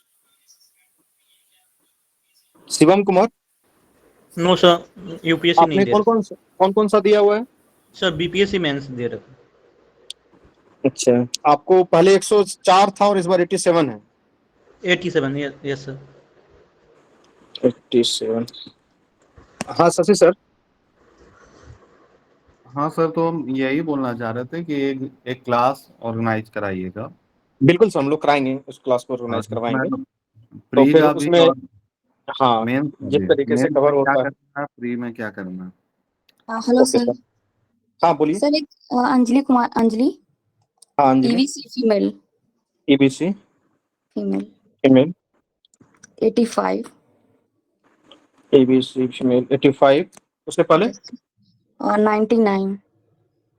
Shivam Kumar, no sir, UPSC नहीं आपने दे रहा कौन कौन सा दिया हुआ है? सर। बीपीएससी मेंस दे रहा था। अच्छा, आपको पहले 104 था और इस बार 87 है। 87, यस सर। 87। हाँ शशि सर। हाँ सर, तो हम यही बोलना चाह रहे थे कि एक क्लास ऑर्गेनाइज कराइएगा। बिल्कुल सर, हम लोग कराएंगे, उस क्लास को हाँ, ऑर्गेनाइज करवाएंगे। तो फ्री फिर का भी उसमें और हाँ मेंस जिस तरीके से में कवर क्या होता है। करना है, फ्री में क्या करना है। Hello okay sir. सर। हाँ बोलिए। सर एक अंजलि हाँ Anjali. EVC female EBC female female 85 ABC female 85। उसके पहले और 99।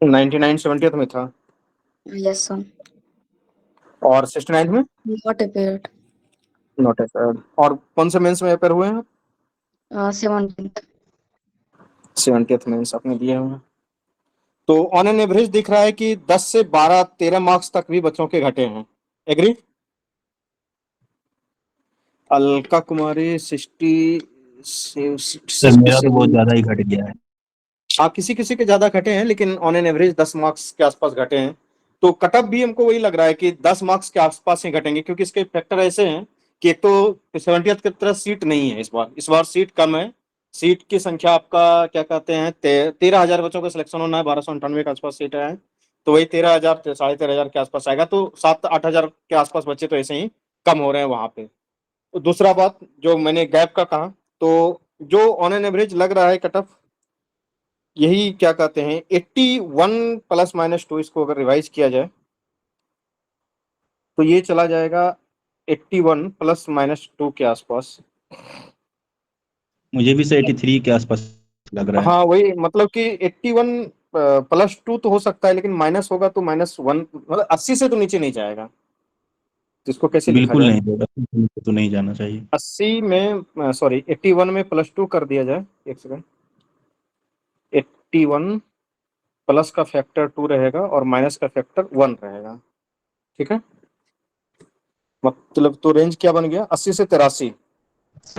99 70th में था यस सर। और 69 में नॉट अपेयर्ड। Not afraid. और कौन से मेंस में अपेयर हुए हैं? 17th। 70th मेंस आपने दिए हुए हैं। तो ऑन एन एवरेज दिख रहा है कि 10 से 12 13 मार्क्स तक भी बच्चों के घटे हैं। एग्री? अलका कुमारी 60 सर मेरा तो बहुत ज्यादा ही घट गया है। हाँ, किसी किसी के ज्यादा घटे हैं, लेकिन ऑन एन एवरेज 10 मार्क्स के आसपास घटे हैं। तो कटअप भी हमको वही लग रहा है कि 10 मार्क्स के आसपास ही घटेंगे, क्योंकि इसके फैक्टर ऐसे हैं कि एक तो 70th की तरह सीट नहीं है इस बार सीट कम है। सीट की संख्या आपका क्या कहते हैं 13,000 बच्चों का सिलेक्शन होना है, 1298 के आसपास सीट है, तो वही 13,000 13,500 के आसपास आएगा। तो 7-8 हजार के आसपास बच्चे तो ऐसे ही कम हो रहे हैं वहां पे। तो दूसरा बात जो मैंने गैप का कहा, तो जो ऑन एन एवरेज लग रहा है कटअप यही क्या कहते हैं 81 ±2, इसको अगर रिवाइज किया जाए तो ये चला जाएगा 81 ±2 के आसपास। मुझे भी 83 के आसपास लग रहा है। हाँ वही, मतलब कि 81 +2 तो हो सकता है, लेकिन माइनस होगा तो -1, मतलब 80 से तो नीचे नहीं जाएगा। तो इसको कैसे लिखा बिल्कुल जाए? नहीं होगा, तो नहीं जाना चाहिए। 80 में 81 में +2 कर दिया जाए। एक सेकंड, 81 प्लस का फैक्टर 2 रहेगा और माइनस का फैक्टर 1 रहेगा, ठीक है। मतलब तो रेंज क्या बन गया 80 से 83।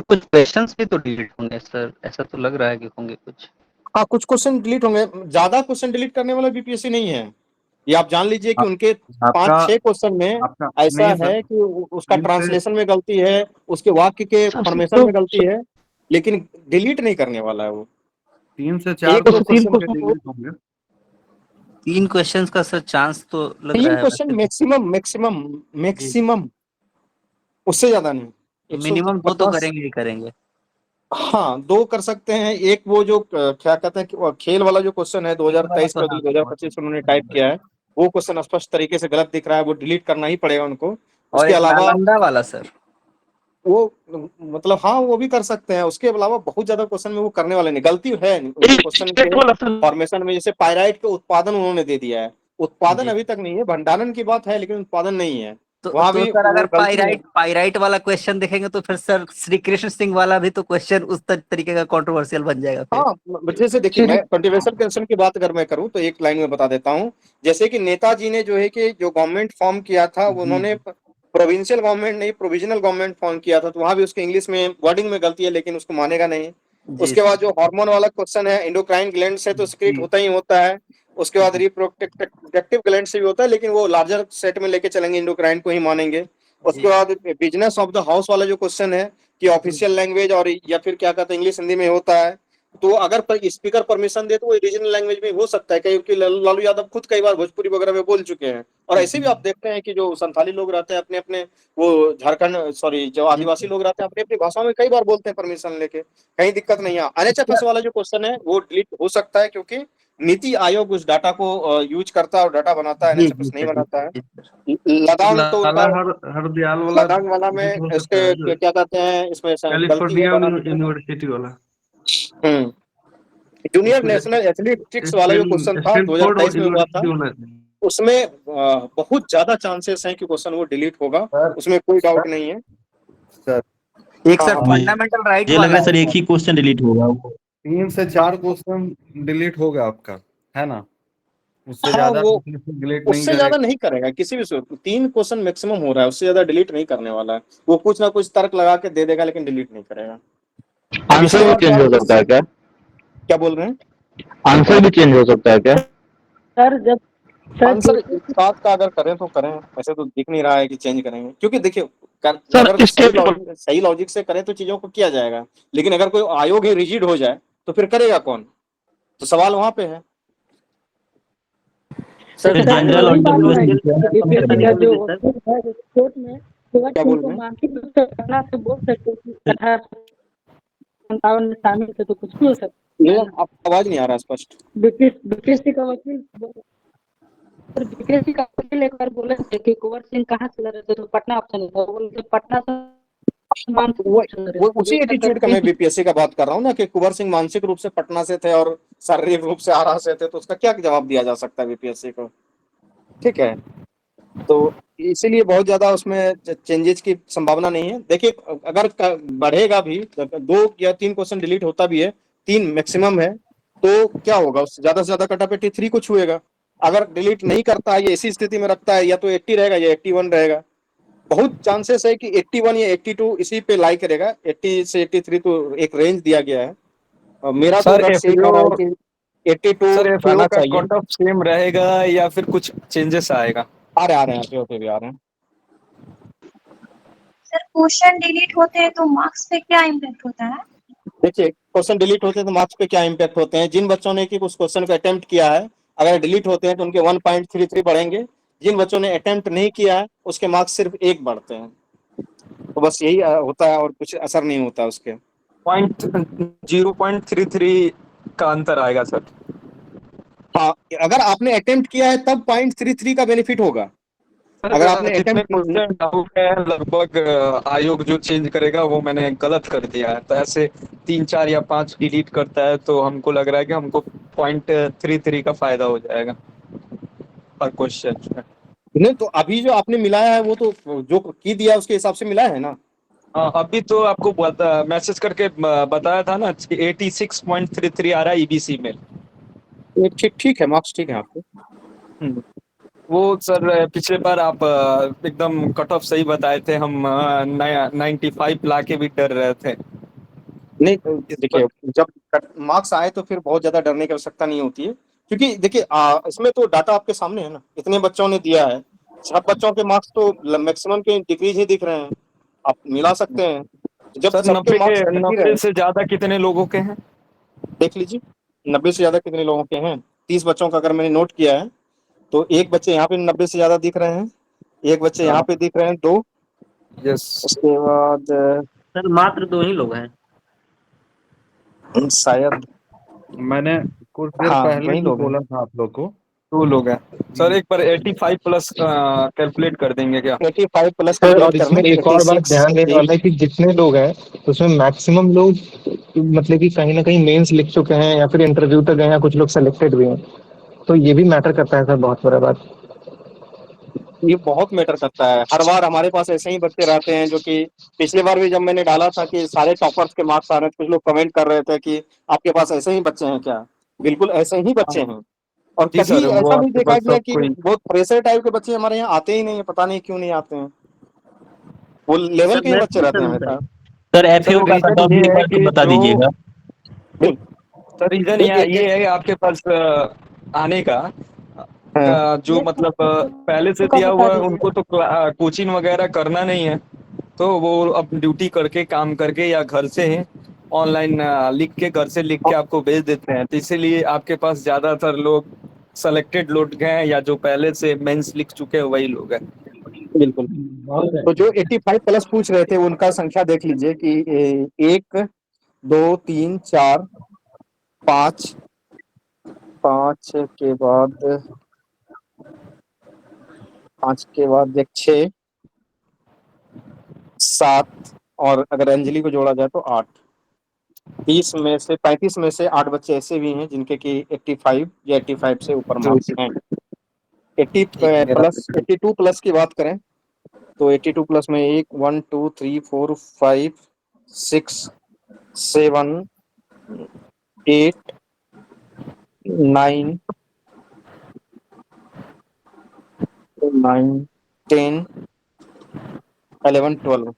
कुछ क्वेश्चंस भी तो डिलीट होंगे सर, ऐसा तो लग रहा है कि होंगे कुछ। हाँ, कुछ क्वेश्चन डिलीट होंगे, ज्यादा क्वेश्चन डिलीट करने वाला बीपीएससी नहीं है, ये आप जान लीजिए कि उनके 5-6 क्वेश्चन में ऐसा है कि उसका ट्रांसलेशन में गलती है, उसके वाक्य के फॉर्मेशन में गलती है, लेकिन डिलीट नहीं करने वाला है वो। 3 से 4 क्वेश्चन के डिलीट होंगे। 3 क्वेश्चंस का सर चांस तो लग 3 रहा है। क्वेश्चन मैक्सिमम, उससे ज्यादा नहीं। मिनिमम 2 तो करेंगे ही करेंगे। हाँ 2 कर सकते हैं। एक वो जो क्या कहते हैं कि वो खेल वाला जो क्वेश्चन है 2023 का 2025 उन्होंने टाइप किया है, वो क्वेश्चन स्पष्ट तरीके से गलत दिख रहा है, वो डिलीट करना ही पड़ेगा उनको। और उसके अलावा नालंदा वाला सर, वो मतलब हाँ वो भी कर सकते हैं। उसके अलावा बहुत ज्यादा क्वेश्चन में वो करने वाले नहीं, गलती है क्वेश्चन के फॉर्मेशन में। जैसे पायराइट का उत्पादन उन्होंने दे दिया है, उत्पादन अभी तक नहीं है, भंडारण की बात है लेकिन उत्पादन नहीं है। तो भी सर अगर वो गलती है। पायराइट वाला क्वेश्चन देखेंगे तो फिर सर श्री कृष्ण सिंह वाला भी तो क्वेश्चन उस तरीके का कंट्रोवर्शियल बन जाएगा फिर। हाँ जैसे देखिए, मैं कंट्रोवर्शियल क्वेश्चन की बात अगर मैं करूं तो एक लाइन में बता देता हूं। जैसे कि नेताजी ने जो है कि जो गवर्नमेंट फॉर्म किया था, उन्होंने प्रोविंशियल गवर्नमेंट नहीं प्रोविजनल गवर्नमेंट फॉर्म किया था, तो वहां भी उसके इंग्लिश में वर्डिंग में गलती है, लेकिन उसको मानेगा नहीं। उसके बाद जो हार्मोन वाला क्वेश्चन है, एंडोक्राइन ग्लैंड से तो सिक्रेट होता ही होता है। उसके बाद रिप्रोडक्टिव ग्लैंड से भी होता है, लेकिन वो लार्जर सेट में लेके चलेंगे, एंडोक्राइन को ही मानेंगे। उसके बाद बिजनेस ऑफ द हाउस वाला जो क्वेश्चन है कि ऑफिशियल लैंग्वेज और या फिर क्या कहते हैं इंग्लिश हिंदी में होता है, तो अगर स्पीकर परमिशन दे तो वो रीजनल लैंग्वेज में हो सकता है, क्योंकि लालू यादव खुद कई बार भोजपुरी वगैरह में बोल चुके हैं। और ऐसे भी आप देखते हैं कि जो संथाली लोग रहते हैं अपने अपने, वो झारखंड जो आदिवासी लोग रहते हैं अपनी अपनी भाषाओं में कई बार बोलते हैं परमिशन लेके, कहीं दिक्कत नहीं है। एनएचएफएस वाला जो क्वेश्चन है वो डिलीट हो सकता है, क्योंकि नीति आयोग उस डाटा को यूज करता है और डाटा बनाता है, एनएचएफएस नहीं बनाता है। लदान तो उनका हरदयाल वाला लदान वाला में इसके क्या कहते हैं इसमें कैलिफोर्निया यूनिवर्सिटी वाला जूनियर नेशनल एथलेटिक्स वाला जो क्वेश्चन था 2023 में हुआ था, उसमें बहुत ज्यादा चांसेस हैं कि क्वेश्चन वो डिलीट होगा, उसमें कोई डाउट नहीं है सर। एक सर फंडामेंटल राइट ये लग रहा है सर एक ही क्वेश्चन डिलीट होगा। 3 से 4 क्वेश्चन डिलीट होगा आपका, है ना? उससे हाँ, ज्यादा वो डिलीट उससे नहीं ज्यादा करेगा। नहीं करेगा किसी भी सूरत। 3 क्वेश्चन मैक्सिमम हो रहा है, उससे ज्यादा डिलीट नहीं करने वाला है। वो कुछ ना कुछ तर्क लगा के दे देगा, लेकिन डिलीट नहीं करेगा। आंसर भी चेंज हो सकता है क्या? क्या बोल रहे हैं? आंसर भी चेंज हो सकता है क्या? सर जब आंसर इस बात का अगर करें तो करें, ऐसे तो दिख नहीं रहा है कि चेंज करेंगे, क्योंकि देखिए अगर सही लॉजिक से करें तो चीजों को किया जाएगा, लेकिन अगर कोई आयोग ही रिजिड हो जाए तो फिर करेगा कौन? तो सवाल वहां पे है। सर जनरल और क्या बोल रहे हैं? मानसिक रूप से पढ़ना से बोल सकते हो कि 1857 में शामिल थे तो कुछ भी हो सकता ये आपका आवाज नहीं आ रहा स्पष्ट। बीपीएससी का वकील बीपीएससी का वकील एक बार बोले थे कि कुंवर सिंह कहाँ से लड़ रहे थे, तो पटना ऑप्शन था, बोले पटना से वो उसी एटीट्यूड का मैं बीपीएससी का बात कर रहा हूँ ना, कि कुंवर सिंह मानसिक रूप से पटना से थे और शारीरिक रूप से आरा से थे, तो उसका क्या जवाब दिया जा सकता है बीपीएससी को? ठीक है, तो इसीलिए बहुत ज्यादा उसमें चेंजेस की संभावना नहीं है। देखिए अगर बढ़ेगा भी, 2 या 3 क्वेश्चन डिलीट होता भी है, 3 मैक्सिमम है, तो क्या होगा? उससे ज्यादा से ज्यादा कटअप 83 को छुएगा। अगर डिलीट नहीं करता है, ये इसी स्थिति में रखता है, या तो 80 रहेगा या 81 रहेगा। बहुत चांसेस है कि 81 या 82 इसी पे लाई करेगा। 80 से 83 तो एक रेंज दिया गया है, और मेरा तो सर गट्स यही कह रहा है कि 82 सर रहना एफएओ का चाहिए। कट ऑफ सेम रहेगा या फिर कुछ चेंजेस आएगा? आ रहे हैं एफएओ पे भी आ रहे हैं। सर क्वेश्चन डिलीट होते हैं तो मार्क्स पे क्या इम्पैक्ट होता है? देखिए, क्वेश्चन डिलीट होते हैं तो मार्क्स पे क्या इम्पैक्ट होते हैं। जिन बच्चों ने कि उस क्वेश्चन को अटेम्प्ट किया है, अगर डिलीट होते हैं तो उनके 1.33 बढ़ेंगे। जिन बच्चों ने अटेम्प्ट नहीं किया है उसके मार्क्स सिर्फ 1 बढ़ते हैं। तो बस यही होता है और कुछ असर नहीं होता उसके। 0.33 का अंतर आएगा सर। हाँ, अगर आपने अटेम्प्ट किया है तब 0.33 का बेनिफिट होगा। अगर आपने जितने अटेम्प्ट क्वेश्चन डाउट है लगभग आयोग जो चेंज करेगा वो मैंने गलत कर दिया है, तो ऐसे 3 4 या 5 डिलीट करता है तो हमको लग रहा है कि हमको 0.33 का फायदा हो जाएगा पर क्वेश्चन। नहीं, तो अभी जो आपने मिलाया है वो तो जो की दिया उसके हिसाब से मिला है ना। अभी तो आपको मैसेज करके बताया था ना कि 86.33 आ रहा है ईबीसी में। ठीक है, मार्क्स ठीक है आपके। वो सर पिछले बार आप एकदम कट ऑफ सही बताए थे, हम 95 ला के भी डर रहे थे। नहीं, देखिए जब मार्क्स आए तो फिर बहुत ज्यादा डरने की आवश्यकता नहीं होती है, क्योंकि देखिए इसमें तो डाटा आपके सामने है ना, इतने बच्चों ने दिया है, सब बच्चों के मार्क्स तो मैक्सिमम के डिक्रीज ही दिख रहे हैं, आप मिला सकते हैं। जब सर सबके मार्क्स 90 से ज्यादा कितने लोगों के हैं? देख लीजिए, 90 से ज्यादा कितने लोगों के हैं। 30 बच्चों का अगर मैंने नोट किया है तो एक बच्चे यहाँ पे 90 से ज्यादा दिख रहे हैं, एक बच्चे यहाँ पे दिख रहे हैं 2। यस। उसके बाद सर मात्र 2 ही लोग हैं शायद। मैंने कुछ देर पहले वही भी लोग हैं। बोला था आप लोग को। 2 लोग हैं सर। एक बार 85 प्लस कैलकुलेट कर देंगे क्या? 85 प्लस सर, और इसमें एक और बात ध्यान देने वाला है कि जितने लोग हैं उसमें मैक्सिमम लोग मतलब कि कहीं ना कहीं मेंस लिख चुके हैं या फिर इंटरव्यू तक गए हैं, कुछ लोग सेलेक्टेड भी हैं, तो ये भी मैटर करता है सर, बहुत बड़ा बात। ये बहुत मैटर करता है। हर बार हमारे पास ऐसे ही बच्चे रहते हैं जो कि पिछली बार भी जब मैंने डाला था कि सारे टॉपर्स के मार्क्स आ रहे थे, कुछ लोग कमेंट कर रहे थे कि आपके पास ऐसे ही बच्चे हैं क्या। बिल्कुल ऐसे ही बच्चे हैं, और जी कभी सर, वो ऐसा भी आपके देखा पास गया सब कि कोई बहुत प्रेशर टाइप के बच्चे हमारे यहाँ आते ही नहीं है, पता नहीं क्यों नहीं आते हैं, वो लेवल के ही बच्चे रहते हैं हमेशा। सर एफएओ का कट ऑफ भी एक बार तो बता दीजिएगा। सर रीजन ये है आपके पास आने का जो मतलब पहले से दिया हुआ है उनको तो कोचिंग वगैरह करना नहीं है, तो वो अब ड्यूटी करके काम करके या घर से ऑनलाइन लिख के घर से लिख के आपको भेज देते हैं, तो इसीलिए आपके पास ज्यादातर लोग सेलेक्टेड लोग हैं या जो पहले से मेंस लिख चुके हैं वही लोग हैं। बिल्कुल। तो जो 85 प्लस पूछ रहे थे उनका संख्या देख लीजिए कि 1 2 3 4 5 5 के बाद 5 के बाद 6 7 और अगर अंजलि को जोड़ा जाए तो 8। 30 में से 35 में से 8 बच्चे ऐसे भी हैं जिनके कि 85 या 85 से ऊपर मार्क्स हैं। 80 प्लस 82 प्लस की बात करें तो 82 प्लस में 1 2 3 4 5 6 7 8 9 10 11 12,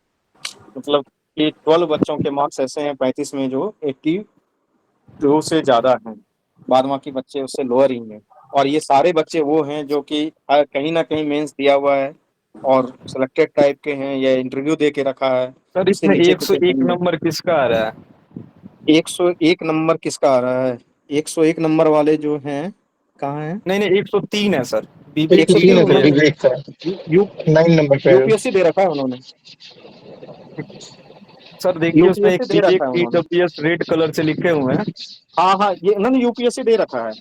मतलब कि 12 बच्चों के मार्क्स ऐसे हैं 35 में जो 82 से ज्यादा हैं, बाद बाकी बच्चे उससे लोअर ही हैं। और ये सारे बच्चे वो हैं जो कि कहीं ना कहीं मेंस दिया हुआ है और सिलेक्टेड टाइप के हैं या इंटरव्यू दे के रखा है। सर इसमें 101 नंबर किसका आ रहा है? 101 नंबर किसका आ रहा है? 101 नंबर वाले जो हैं कहाँ हैं? नहीं 103 है सर। 103 9 नंबर पे यूपीएससी दे रखा है उन्होंने। सर देखिए उसमें एक यूपीएससी दे रखा है उन्होंने। CGPS रेड कलर से लिखे हुए हैं। हाँ, ये उन्होंने यूपीएससी दे रखा है।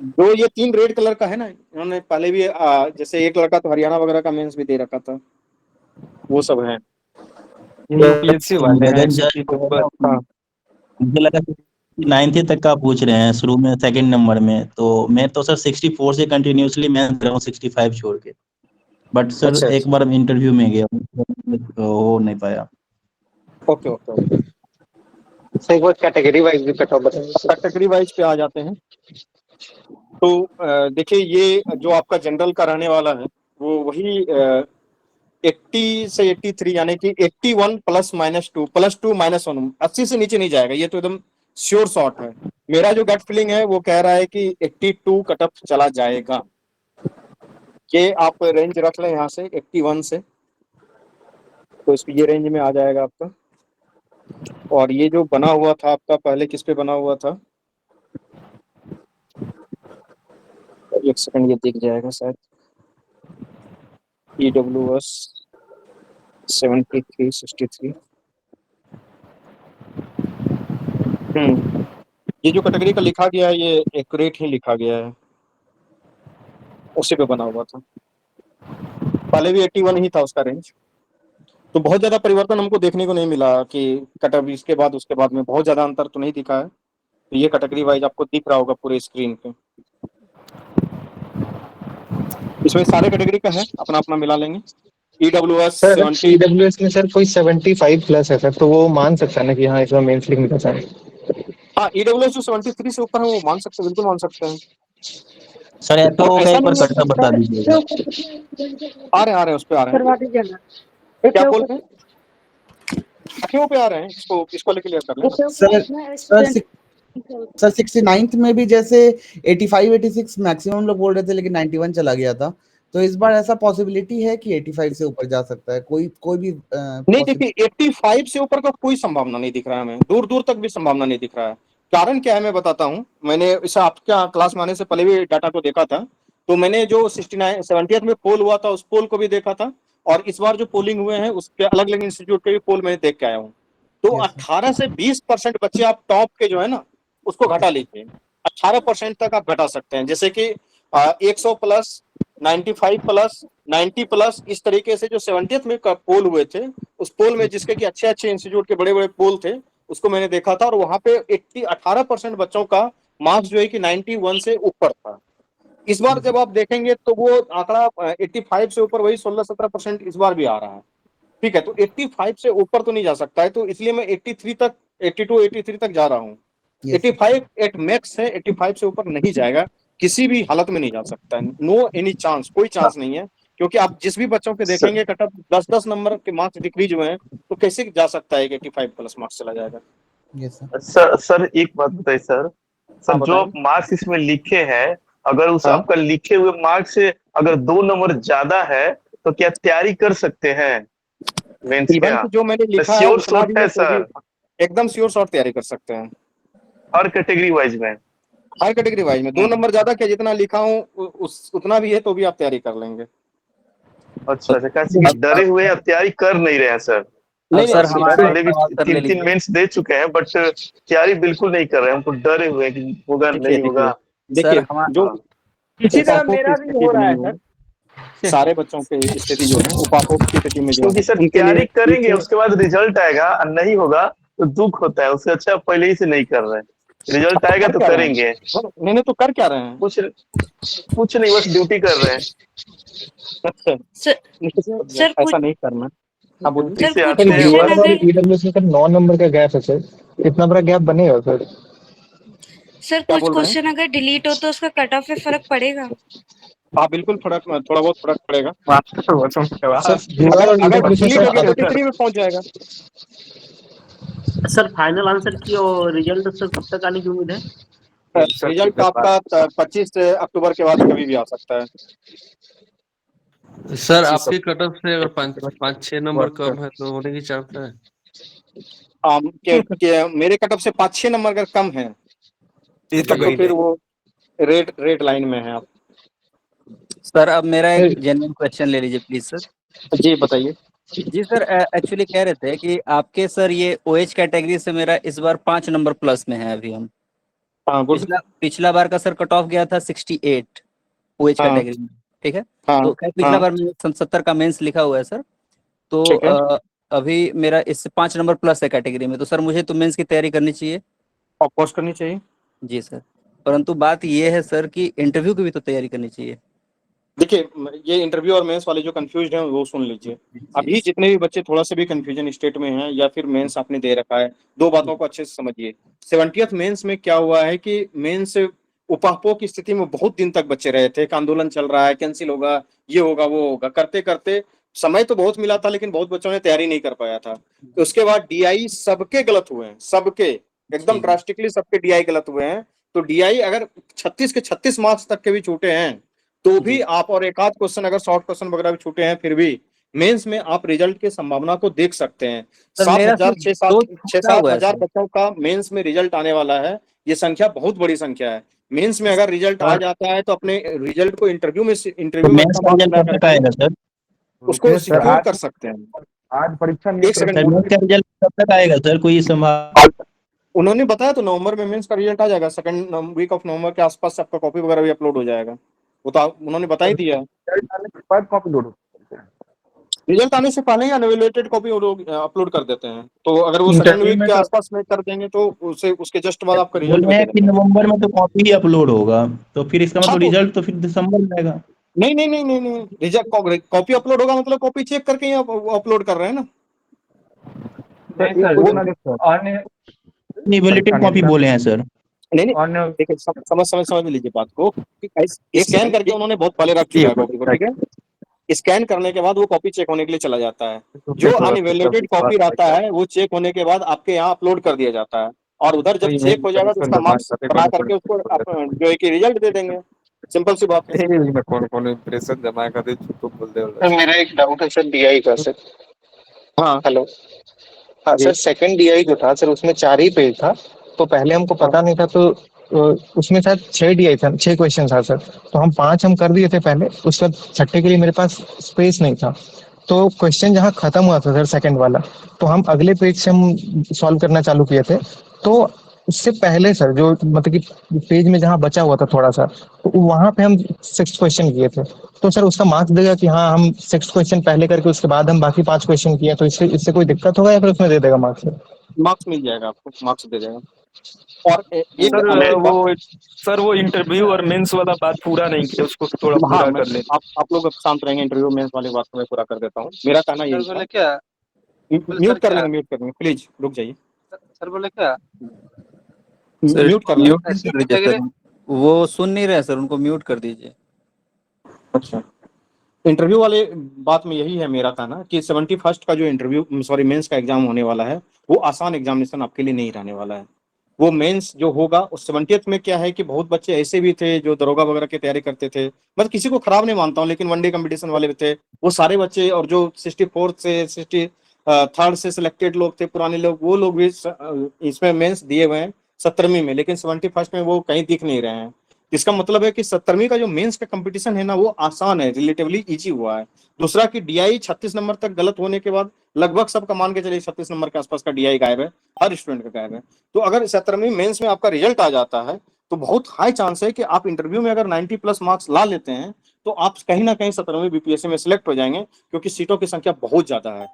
जो ये 3 रेड कलर का है ना, इन्होंने पहले भी जैसे एक लड़का तो हरियाणा वगैरह का मेंस भी दे रखा था, वो सब है यूपीएससी वाले हैं। मुझे लगा 9th तक का पूछ रहे हैं शुरू में, सेकंड नंबर में, तो मैं तो सर 64 से कंटिन्यूसली मैं कर रहा हूँ 65 छोड़ के, बट सर अच्छा। एक बार इंटरव्यू में गया हो नहीं पाया। ओके। तो एक बार कैटेगरी वाइज भी कट ऑफ बताइए। कैटेगरी वाइज पे आ जाते हैं तो देखिए ये जो आपका जनरल का रहने वाला है वो वही 80 से 83 यानी कि 81 प्लस -2 +2 -1 80 से नीचे नहीं जाएगा, ये तो एकदम श्योर शॉट है। मेरा जो गट फीलिंग है वो कह रहा है कि 82 कट ऑफ चला जाएगा। ये आप रेंज रख लें यहाँ से 81 से, तो इस ये रेंज में आ जाएगा आपका। और ये जो बना हुआ था आपका पहले किस पे बना हुआ था, एक सेकंड ये दिख जाएगा शायद, EWS 7363। ये जो कैटेगरी का लिखा गया है ये एक्यूरेट ही लिखा गया है, उसी पे बना हुआ था। पहले भी 81 ही था उसका रेंज, तो बहुत ज्यादा परिवर्तन हमको देखने को नहीं मिला कि कट ऑफ इसके बाद उसके बाद में बहुत ज्यादा अंतर तो नहीं दिखा है। तो ये कैटेगरी वाइज आपको दिख रहा होगा पूरे स्क्रीन पे, इसमें सारे कैटेगरी का है, अपना अपना मिला लेंगे। EWS सर 70 EWS में सर कोई 75 प्लस है सर, तो वो मान सकता है ना कि हाँ इसमें मेंस लिख निकल जाए। हाँ, EWS जो 73 से ऊपर है वो मान सकते हैं, बिल्कुल मान सकते हैं। सर या तो और का ऐसा एक बार नहीं है कट ऑफ बता दीजिएगा। आ रहे हैं उस पे आ रहे करवा हैं, दीजिएगा। क्या बोल रहे हैं, क्यों पे आ रहे हैं, इसको लेके क्लियर कर लें। सर 69th में भी जैसे 85 86 मैक्सिमम लोग बोल रहे थे, लेकिन 91 चला गया था, तो इस बार ऐसा पॉसिबिलिटी है कि 85 से ऊपर जा सकता है कोई भी नहीं देखिए 85 से ऊपर का कोई संभावना नहीं दिख रहा है हमें, दूर दूर तक भी संभावना नहीं दिख रहा है। कारण क्या है मैं बताता हूँ, मैंने इसे आपका क्लास में आने से पहले भी डाटा को देखा था, तो मैंने जो 70th में पोल हुआ था उस पोल को भी देखा था, और इस बार जो पोलिंग हुए हैं उसके अलग अलग इंस्टीट्यूट के भी पोल मैंने देख के आया हूँ। तो 18 से 20% बच्चे आप टॉप के जो है ना उसको घटा लीजिए, 18% तक आप घटा सकते हैं, जैसे कि 100 प्लस 95 प्लस 90 प्लस, इस तरीके से जो 70th में पोल हुए थे उस पोल में जिसके कि अच्छे अच्छे इंस्टीट्यूट के बड़े बड़े पोल थे उसको मैंने देखा था, और वहां पे 18% बच्चों का मार्क्स जो है कि 91 से ऊपर था। इस बार जब आप देखेंगे तो वो आंकड़ा 85 से ऊपर वही 16-17% इस बार भी आ रहा है। ठीक है, तो 85 से ऊपर तो नहीं जा सकता है, तो इसलिए मैं 83 तक 82 83 तक जा रहा हूँ। 85 एट मैक्स है, 85 से ऊपर नहीं जाएगा, किसी भी हालत में नहीं जा सकता है, नो एनी चांस, कोई चांस नहीं है, क्योंकि आप जिस भी बच्चों के देखेंगे कट ऑफ 10-10 नंबर के मार्क्स डिक्रीज हुए हैं, तो कैसे जा सकता है कि 85 प्लस मार्क्स चला जाएगा। सर एक बात बताइए सर, जो आप मार्क्स इसमें लिखे हैं, अगर उस आपका लिखे हुए मार्क्स से अगर 2 नंबर ज्यादा है तो क्या तैयारी कर सकते हैं मेंस इवेंट जो मैंने लिखा है श्योर उतना शॉट भी है सर, एकदम श्योर शॉट तैयारी कर सकते हैं हर कैटेगरी वाइज में। हर कैटेगरी वाइज में 2 नंबर ज्यादा क्या जितना लिखा हूँ उस उतना भी है तो भी आप तैयारी कर लेंगे। अच्छा कैसे डरे हुए आप तैयारी कर नहीं रहे हैं सर? नहीं सर नहीं, हमारे पहले भी सवाल कर ले 3 लीजिए। मेंस दे चुके हैं, बट तैयारी बिल्कुल नहीं कर रहे हैं, हमको डरे हुए हैं कि होगा नहीं होगा। देखिए जो इसी तरह उपाकों मेरा की भी स्थिति हो रहा है बनी हुई सर। है, सारे बच्चों की स्थिति जो है उपाकों की स्थिति में जो क्योंकि है सर उनके तैयारी लिए करेंगे उसके बाद रिजल्ट आएगा और नहीं होगा तो दुख होता है, उससे अच्छा पहले ही से नहीं कर रहे हैं, रिजल्ट आएगा तो करेंगे। नहीं नहीं, तो कर क्या रहे हैं? कुछ नहीं, बस ड्यूटी कर रहे हैं। सर ऐसा नहीं करना। हाँ बोलिए। EWS में सर 9 नंबर का गैप है सर, इतना बड़ा गैप बनेगा सर? सर कुछ क्वेश्चन अगर डिलीट हो तो उसका कट ऑफ पे फर्क पड़ेगा? हाँ बिल्कुल फर्क, थोड़ा बहुत फर्क पड़ेगा। अगर डिलीट हो गया तो 83 में पहुंच जाएगा। सर फाइनल आंसर की और रिजल्ट सर कब तक आने की उम्मीद है? रिजल्ट आपका 25 अक्टूबर के बाद कभी भी आ सकता है। सर आपके कट ऑफ से अगर 5-6 नंबर कम है तो होने की चांस है? मेरे कट ऑफ से 5-6 नंबर अगर कम है तो फिर वो रेड लाइन में है आप। सर अब मेरा एक जेन्युइन क्वेश्चन ले लीजिए प्लीज सर। जी बताइए। जी सर, एक्चुअली कह रहे थे कि आपके सर ये OH कैटेगरी से मेरा इस बार 5 नंबर प्लस में है अभी हम। पिछला बार का सर कट ऑफ गया था 68 OH कैटेगरी में, ठीक है। तो पिछला बार में 70 का मेंस लिखा हुआ है सर, तो अभी मेरा इससे 5 नंबर प्लस है कैटेगरी में, तो सर मुझे तो मेंस की तैयारी करनी चाहिए? ऑफ कोर्स करनी चाहिए जी सर, परंतु बात ये है सर कि इंटरव्यू की भी तो तैयारी करनी चाहिए। देखिए ये इंटरव्यू और मेंस वाले जो कंफ्यूज हैं वो सुन लीजिए। अभी जितने भी बच्चे थोड़ा सा भी कंफ्यूजन स्टेट में हैं या फिर मेंस आपने दे रखा है, 2 बातों को अच्छे से समझिए। 70th मेंस में क्या हुआ है कि मेंस उपापो की स्थिति में बहुत दिन तक बच्चे रहे थे, एक आंदोलन चल रहा है, कैंसिल होगा, ये होगा, वो होगा, करते करते समय तो बहुत मिला था लेकिन बहुत बच्चों ने तैयारी नहीं कर पाया था। तो उसके बाद डीआई सबके गलत हुए हैं, सबके एकदम ड्रास्टिकली सबके डीआई गलत हुए हैं। तो डीआई अगर 36 के 36 मार्क्स तक के भी छूटे हैं तो भी आप, और एक आध क्वेश्चन अगर शॉर्ट क्वेश्चन वगैरह भी छूटे हैं फिर भी मेंस में आप रिजल्ट की संभावना को देख सकते हैं। 7,000 6-7 हजार बच्चों का मेंस में रिजल्ट आने वाला है। ये संख्या बहुत बड़ी संख्या है। मेंस में अगर रिजल्ट आ जाता है तो अपने रिजल्ट को इंटरव्यू में मेंस का रिजल्ट कब तक आएगा सर? उसको सिक्योर कर सकते हैं। आज परीक्षा एक सेकंड, मेंस का रिजल्ट कब तक आएगा सर? कोई संभावना? उन्होंने बताया तो नवंबर में मेंस का रिजल्ट आ जाएगा, सेकंड वीक ऑफ नवंबर के आसपास आपका कॉपी वगैरह भी अपलोड हो जाएगा। वो तो उन्होंने बता ही दिया है। कॉपी लोड रिजल्ट आने से पहले ही अनएवेलुएटेड कॉपी अपलोड कर देते हैं। तो अगर वो सेकंड वीक के आसपास में कर देंगे तो उसे उसके जस्ट बाद आपका रिजल्ट बोल रहे हैं कि नवंबर में तो कॉपी ही अपलोड होगा, तो फिर इसका मतलब रिजल्ट तो फिर दिसंबर में आएगा। नहीं नहीं नहीं नहीं नहीं, रिजल्ट कॉपी अपलोड होगा मतलब कॉपी चेक करके ही अपलोड कर रहे हैं ना। इवैल्यूएटेड कॉपी बोले हैं सर। नहीं नहीं, देखिए समझ लीजिए बात को। स्कैन करके उन्होंने बहुत पहले रख दिया कॉपी को, ठीक है। स्कैन करने के बाद वो कॉपी चेक होने के लिए चला जाता है। जो अनइवैल्यूएटेड कॉपी रहता है वो चेक होने के बाद आपके यहाँ अपलोड कर दिया जाता है, और उधर जब चेक हो जाएगा तो उसका मार्क्स बना करके उसको जो है कि रिजल्ट दे देंगे। सिंपल सी बात है। कौन इंप्रेशन जमा कर दे तो बोल दे। मेरा एक डाउट है सर डीआई का सर। हाँ हेलो, हाँ सर, सेकंड डीआई जो था सर उसमें 4 ही पेज था, तो पहले हमको पता नहीं था, तो उसमें शायद 6 डीआई था, 6 क्वेश्चन था सर, तो हम 5 हम कर दिए थे पहले, उसके बाद छठे के लिए मेरे पास स्पेस नहीं था, तो क्वेश्चन जहाँ खत्म हुआ था सर सेकंड वाला, तो हम अगले पेज से हम सॉल्व करना चालू किए थे। तो उससे पहले सर जो मतलब कि पेज में जहाँ बचा हुआ था थोड़ा सा, तो वहां पे हम 6 क्वेश्चन किए थे, तो सर उसका मार्क्स देगा कि हाँ हम 6 क्वेश्चन पहले करके उसके बाद हम बाकी 5 क्वेश्चन किए, तो इससे कोई दिक्कत होगा या फिर उसमें दे देगा मार्क्स? मार्क्स मिल जाएगा आपको, मार्क्स दे देगा। और सर वो इंटरव्यू और मेंस वाला बात पूरा नहीं किया, उसको थोड़ा पूरा कर ले। आप लोग शांत रहेंगे, इंटरव्यू मेंस वाली बात मैं पूरा कर देता हूँ। मेरा कहना यही था। क्या म्यूट कर लेंगे, प्लीज रुक जाइए। सर बोले क्या म्यूट कर लेंगे। वो सुन नहीं रहे सर, उनको म्यूट कर दीजिए। अच्छा, इंटरव्यू वाले बात में यही है मेरा कहना कि 71st का जो इंटरव्यू सॉरी मेंस का एग्जाम होने वाला है वो आसान एग्जामिनेशन आपके लिए नहीं रहने वाला है। वो मेंस जो होगा उस 70th में क्या है कि बहुत बच्चे ऐसे भी थे जो दरोगा वगैरह की तैयारी करते थे, मतलब किसी को खराब नहीं मानता हूँ, लेकिन वनडे कंपटीशन वाले भी थे वो सारे बच्चे, और जो 64 से 63rd से सिलेक्टेड लोग थे पुराने लोग, वो लोग भी इसमें मेंस दिए हुए हैं 17वीं में, लेकिन 71st में वो कहीं दिख नहीं रहे हैं। इसका मतलब है कि 17वीं का जो मेंस का कंपटीशन है ना वो आसान है, रिलेटिवली इजी हुआ है। दूसरा कि डीआई 36 नंबर तक गलत होने के बाद लगभग सबका मान के चलिए 36 नंबर के आसपास का डीआई गायब है, हर स्टूडेंट का गायब है। तो अगर 17वीं मेंस में आपका रिजल्ट आ जाता है तो बहुत हाई चांस है कि आप इंटरव्यू में अगर 90+ मार्क्स ला लेते हैं तो आप कहीं ना कहीं 17वीं बीपीएससी में सिलेक्ट हो जाएंगे, क्योंकि सीटों की संख्या बहुत ज्यादा है,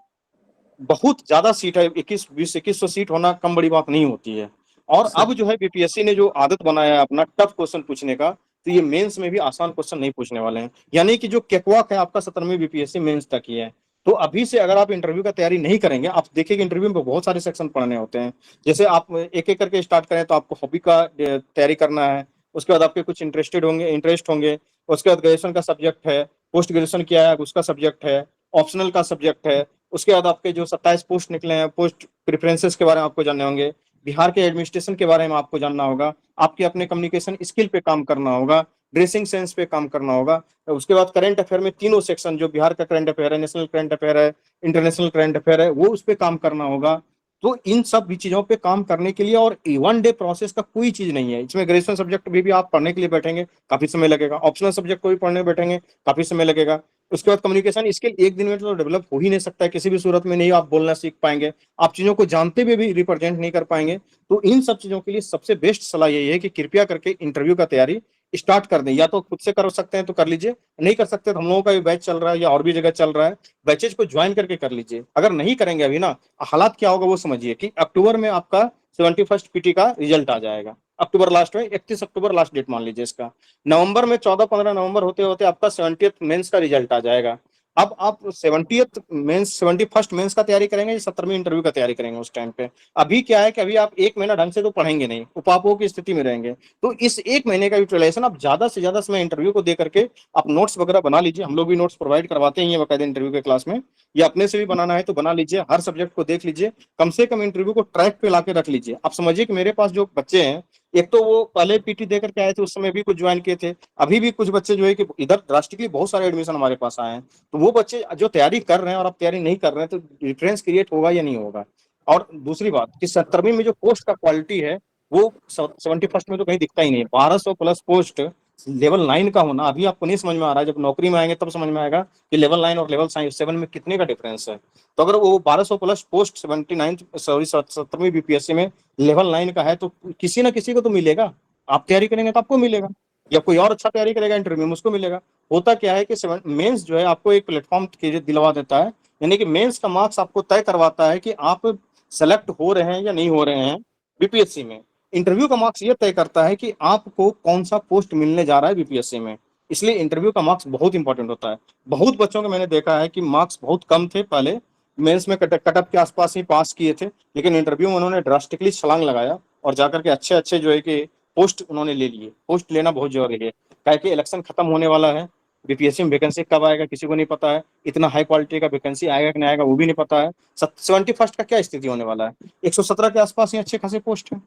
बहुत ज्यादा सीट है। 2100 सीट होना कम बड़ी बात नहीं होती है। और अब जो है बीपीएससी ने जो आदत बनाया है अपना टफ क्वेश्चन पूछने का, तो ये मेंस में भी आसान क्वेश्चन नहीं पूछने वाले हैं, यानी कि जो केकवाक है आपका 17वीं बीपीएससी मेंस तक ही है। तो अभी से अगर आप इंटरव्यू का तैयारी नहीं करेंगे, आप देखिए इंटरव्यू में बहुत सारे सेक्शन पढ़ने होते हैं। जैसे आप एक एक करके स्टार्ट करें तो आपको हॉबी का तैयारी करना है, उसके बाद आपके कुछ इंटरेस्ट होंगे, उसके बाद ग्रेजुएशन का सब्जेक्ट है, पोस्ट ग्रेजुएशन किया है उसका सब्जेक्ट है, ऑप्शनल का सब्जेक्ट है, उसके बाद आपके जो 27 पोस्ट निकले हैं पोस्ट प्रेफरेंसेस के बारे में आपको जानने होंगे, बिहार के एडमिनिस्ट्रेशन के बारे में आपको जानना होगा, आपके अपने कम्युनिकेशन स्किल पे काम करना होगा, ड्रेसिंग सेंस पे काम करना होगा। उसके बाद करंट अफेयर में तीनों सेक्शन, जो बिहार का करंट अफेयर है, नेशनल करंट अफेयर है, इंटरनेशनल करंट अफेयर है, वो उस पर काम करना होगा। तो इन सब भी चीजों पे काम करने के लिए, और 1 डे प्रोसेस का कोई चीज नहीं है इसमें। ग्रेजुएशन सब्जेक्ट भी आप पढ़ने के लिए बैठेंगे काफी समय लगेगा, ऑप्शनल सब्जेक्ट को भी पढ़ने बैठेंगे काफी समय लगेगा। उसके बाद कम्युनिकेशन स्किल एक दिन में तो डेवलप हो ही नहीं सकता है, किसी भी सूरत में नहीं आप बोलना सीख पाएंगे, आप चीजों को जानते हुए भी रिप्रेजेंट नहीं कर पाएंगे। तो इन सब चीजों के लिए सबसे बेस्ट सलाह यही है कि कृपया करके इंटरव्यू का तैयारी स्टार्ट कर दें। या तो खुद से कर सकते हैं तो कर लीजिए, नहीं कर सकते तो हम लोगों का भी बैच चल रहा है या और भी जगह चल रहा है, बैचेज को ज्वाइन करके कर लीजिए। अगर नहीं करेंगे अभी ना, हालात क्या होगा वो समझिए कि अक्टूबर में आपका 71st पीटी का रिजल्ट आ जाएगा, अक्टूबर लास्ट में, 31 अक्टूबर लास्ट डेट मान लीजिए इसका। नवंबर में 14-15 नवंबर होते होते आपका 70th मेंस का रिजल्ट आ जाएगा। अब आप 70th मेंस 71st मेंस का तैयारी करेंगे या 70वीं इंटरव्यू का तैयारी करेंगे उस टाइम पे? अभी क्या है कि अभी आप 1 महीना ढंग से तो पढ़ेंगे नहीं, उपापों की स्थिति में रहेंगे। तो इस 1 महीने का यूटिलाइजेशन आप ज्यादा से ज्यादा समय इंटरव्यू को दे करके आप नोट्स वगैरह बना लीजिए। हम लोग भी नोट्स प्रोवाइड करवाते हैं बाकायदा इंटरव्यू के क्लास में, या अपने से भी बनाना है तो बना लीजिए, हर सब्जेक्ट को देख लीजिए, कम से कम इंटरव्यू को ट्रैक पे लाके रख लीजिए। आप समझिए कि मेरे पास जो बच्चे हैं, एक तो वो पहले पीटी देकर के आए थे, उस समय भी कुछ ज्वाइन किए थे, अभी भी कुछ बच्चे जो है कि इधर ड्रास्टिकली बहुत सारे एडमिशन हमारे पास आए हैं। तो वो बच्चे जो तैयारी कर रहे हैं और आप तैयारी नहीं कर रहे हैं, तो डिफरेंस क्रिएट होगा या नहीं होगा? और दूसरी बात कि 70वीं में जो पोस्ट का क्वालिटी है वो 71st में तो कहीं दिखता ही नहीं है। 1200 प्लस पोस्ट लेवल 9 का होना अभी आपको नहीं समझ में आ रहा है, जब नौकरी में आएंगे तब समझ में आएगा कि लेवल 9 और लेवल 7 में कितने का डिफरेंस है। तो अगर वो 1200 प्लस पोस्ट 70वीं बीपीएससी में लेवल 9 का है तो किसी ना किसी को तो मिलेगा। आप तैयारी करेंगे तो आपको मिलेगा, या कोई और अच्छा तैयारी करेगा इंटरव्यू में उसको मिलेगा। होता क्या है कि मेंस जो है आपको एक प्लेटफॉर्म दिलवा देता है, यानी कि मेंस का मार्क्स आपको तय करवाता है कि आप सेलेक्ट हो रहे हैं या नहीं हो रहे हैं बीपीएससी में। इंटरव्यू का मार्क्स ये तय करता है कि आपको कौन सा पोस्ट मिलने जा रहा है बीपीएससी में। इसलिए इंटरव्यू का मार्क्स बहुत इंपॉर्टेंट होता है। बहुत बच्चों को मैंने देखा है कि मार्क्स बहुत कम थे पहले, मेंस में कटअप के आसपास ही पास किए थे, लेकिन इंटरव्यू में उन्होंने ड्रास्टिकली छलांग लगाया और जाकर के अच्छे अच्छे जो है कि पोस्ट उन्होंने ले लिए। पोस्ट लेना बहुत जरूरी है, क्या कि इलेक्शन खत्म होने वाला है, बीपीएससी में वैकेंसी कब आएगा किसी को नहीं पता है, इतना हाई क्वालिटी का वैकेंसी आएगा कि नहीं आएगा वो भी नहीं पता है। 71st का क्या स्थिति होने वाला है, 117 के आसपास ही अच्छे खासे पोस्ट है।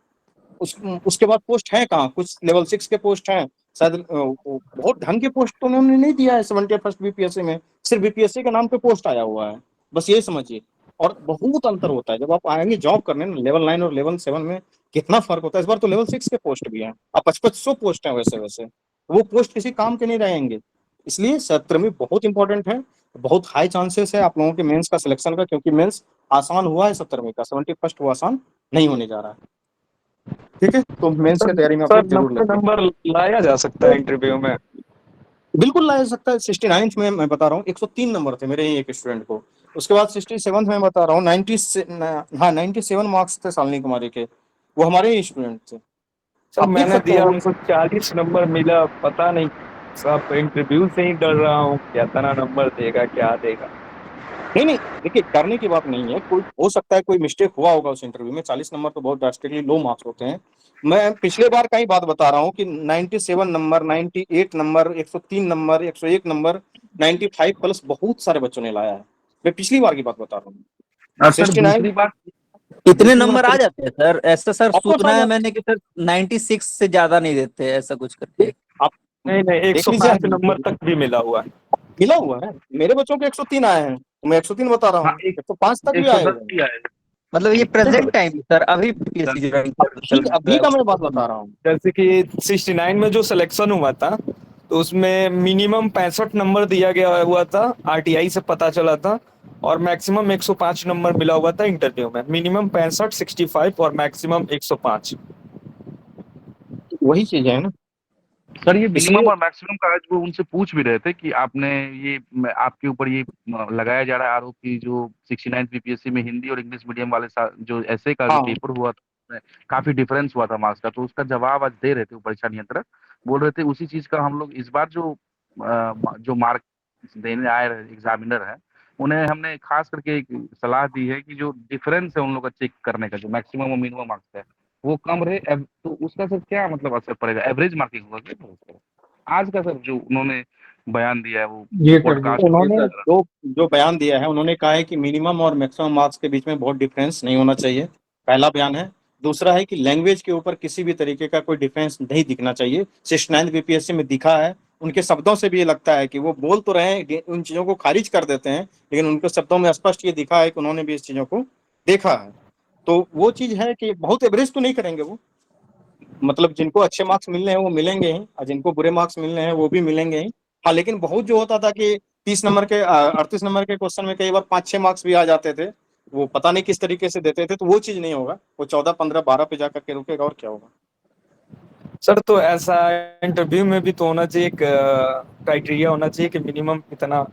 उसके बाद पोस्ट है कहाँ, कुछ लेवल 6 के पोस्ट हैं शायद, बहुत ढंग के पोस्ट तो उन्होंने नहीं दिया है 71st बीपीएससी में, सिर्फ बीपीएससी के नाम पे पोस्ट आया हुआ है, बस ये समझिए। और बहुत अंतर होता है जब आप आएंगे जॉब करने ना, लेवल 9 और लेवल 7 में कितना फर्क होता है। इस बार तो लेवल 6 के पोस्ट भी हैं, अब 5500 पोस्ट हैं, वैसे वैसे वो पोस्ट किसी काम के नहीं रहेंगे। इसलिए 70वीं बहुत इंपॉर्टेंट है, बहुत हाई चांसेस है आप लोगों के मेंस का सिलेक्शन का, क्योंकि मेंस आसान हुआ है 70वीं का, 71st वो आसान नहीं होने जा रहा है। ठीक है, तो मेंस की तैयारी में आप लोग जरूर लगें। नंबर लाया जा सकता है इंटरव्यू में? बिल्कुल लाया जा सकता है। 69th में मैं बता रहा हूँ 103 नंबर थे मेरे ही एक स्टूडेंट को। उसके बाद 67th में बता रहा हूँ 97 मार्क्स थे शालिनी कुमारी के, वो हमारे ही स्टूडेंट थे। सर मैंने दिया, उनको 40 नंबर मिला, पता नहीं सब इंटरव्यू से ही डर रहा हूँ कितना नंबर देगा क्या देगा। नहीं देखिए, डरने की बात नहीं है, कोई हो सकता है कोई मिस्टेक हुआ होगा उस इंटरव्यू में। 40 नंबर तो बहुत ड्रास्टिकली लो मार्क्स होते हैं। मैं पिछले बार का ही बात बता रहा हूँ कि 97 number, 98 number, 103 number, 101 number, 95 plus बहुत सारे बच्चों ने लाया है। मैं पिछली बार की बात बता रहा हूँ। 69 इतने नंबर आ जाते हैं सर? ऐसा सर सुना है मैंने कि सर 96 से ज्यादा नहीं देते, ऐसा कुछ करके। आप नहीं 105 नंबर तक भी मिला हुआ है। मेरे बच्चों के 103 आए हैं, मैं 103 बता रहा हूँ, 105 तक भी आए हैं। मतलब ये प्रेजेंट टाइम सर, अभी अभी का मैं बात बता रहा हूँ। जैसे कि 69 में जो सिलेक्शन हुआ था तो उसमें मिनिमम 65 नंबर दिया गया हुआ था, आरटीआई से पता चला था, और मैक्सिमम 105 नंबर मिला हुआ था इंटरव्यू में। मिनिमम 65, 65 और मैक्सिमम 105। वही चीज है ना सर। ये मिनिमम और मैक्सिमम का आज वो उनसे पूछ भी रहे थे कि आपने ये आपके ऊपर ये लगाया जा रहा है आरोप की जो 69 बीपीएससी में हिंदी और इंग्लिश मीडियम वाले जो ऐसे का जो पेपर हुआ था काफी डिफरेंस हुआ था मार्क्स का, तो उसका जवाब आज दे रहे थे परीक्षा नियंत्रक। बोल रहे थे उसी चीज का हम लोग इस बार जो मार्क देने आए एग्जामिनर है उन्हें हमने खास करके एक सलाह दी है कि जो डिफरेंस है उन लोग का चेक करने का, जो मैक्सिमम और मिनिमम मार्क्स है वो कम रहे, तो उसका सर क्या मतलब असर पड़ेगा, एवरेज मार्किंग होगा क्या? आज का सर जो उन्होंने बयान दिया है वो उन्होंने जो बयान दिया है, उन्होंने कहा है कि मिनिमम और मैक्सिमम मार्क्स के बीच में बहुत डिफरेंस नहीं होना चाहिए, पहला बयान है। दूसरा है कि लैंग्वेज के ऊपर किसी भी तरीके का कोई डिफरेंस नहीं दिखना चाहिए। 69 बीपीएससी में दिखा है, उनके शब्दों से भी ये लगता है कि वो बोल तो रहे हैं, उन चीजों को खारिज कर देते हैं, लेकिन उनके शब्दों में स्पष्ट ये दिखा है कि उन्होंने भी इस चीजों को देखा है। तो वो चीज है कि बहुत एवरेज तो नहीं करेंगे वो, मतलब जिनको अच्छे मार्क्स मिलने हैं वो मिलेंगे ही, और जिनको बुरे मार्क्स मिलने हैं वो भी मिलेंगे ही। हाँ, लेकिन बहुत जो होता था कि 30 नंबर के 38 नंबर के क्वेश्चन में कई बार 5-6 मार्क्स भी आ जाते थे, वो पता नहीं किस तरीके से देते थे, तो वो चीज नहीं होगा, वो 14, 15, 12 पे जाकर के रुकेगा, और क्या होगा सर। तो ऐसा इंटरव्यू में भी तो होना चाहिए, क्राइटेरिया होना चाहिए कि मिनिमम इतना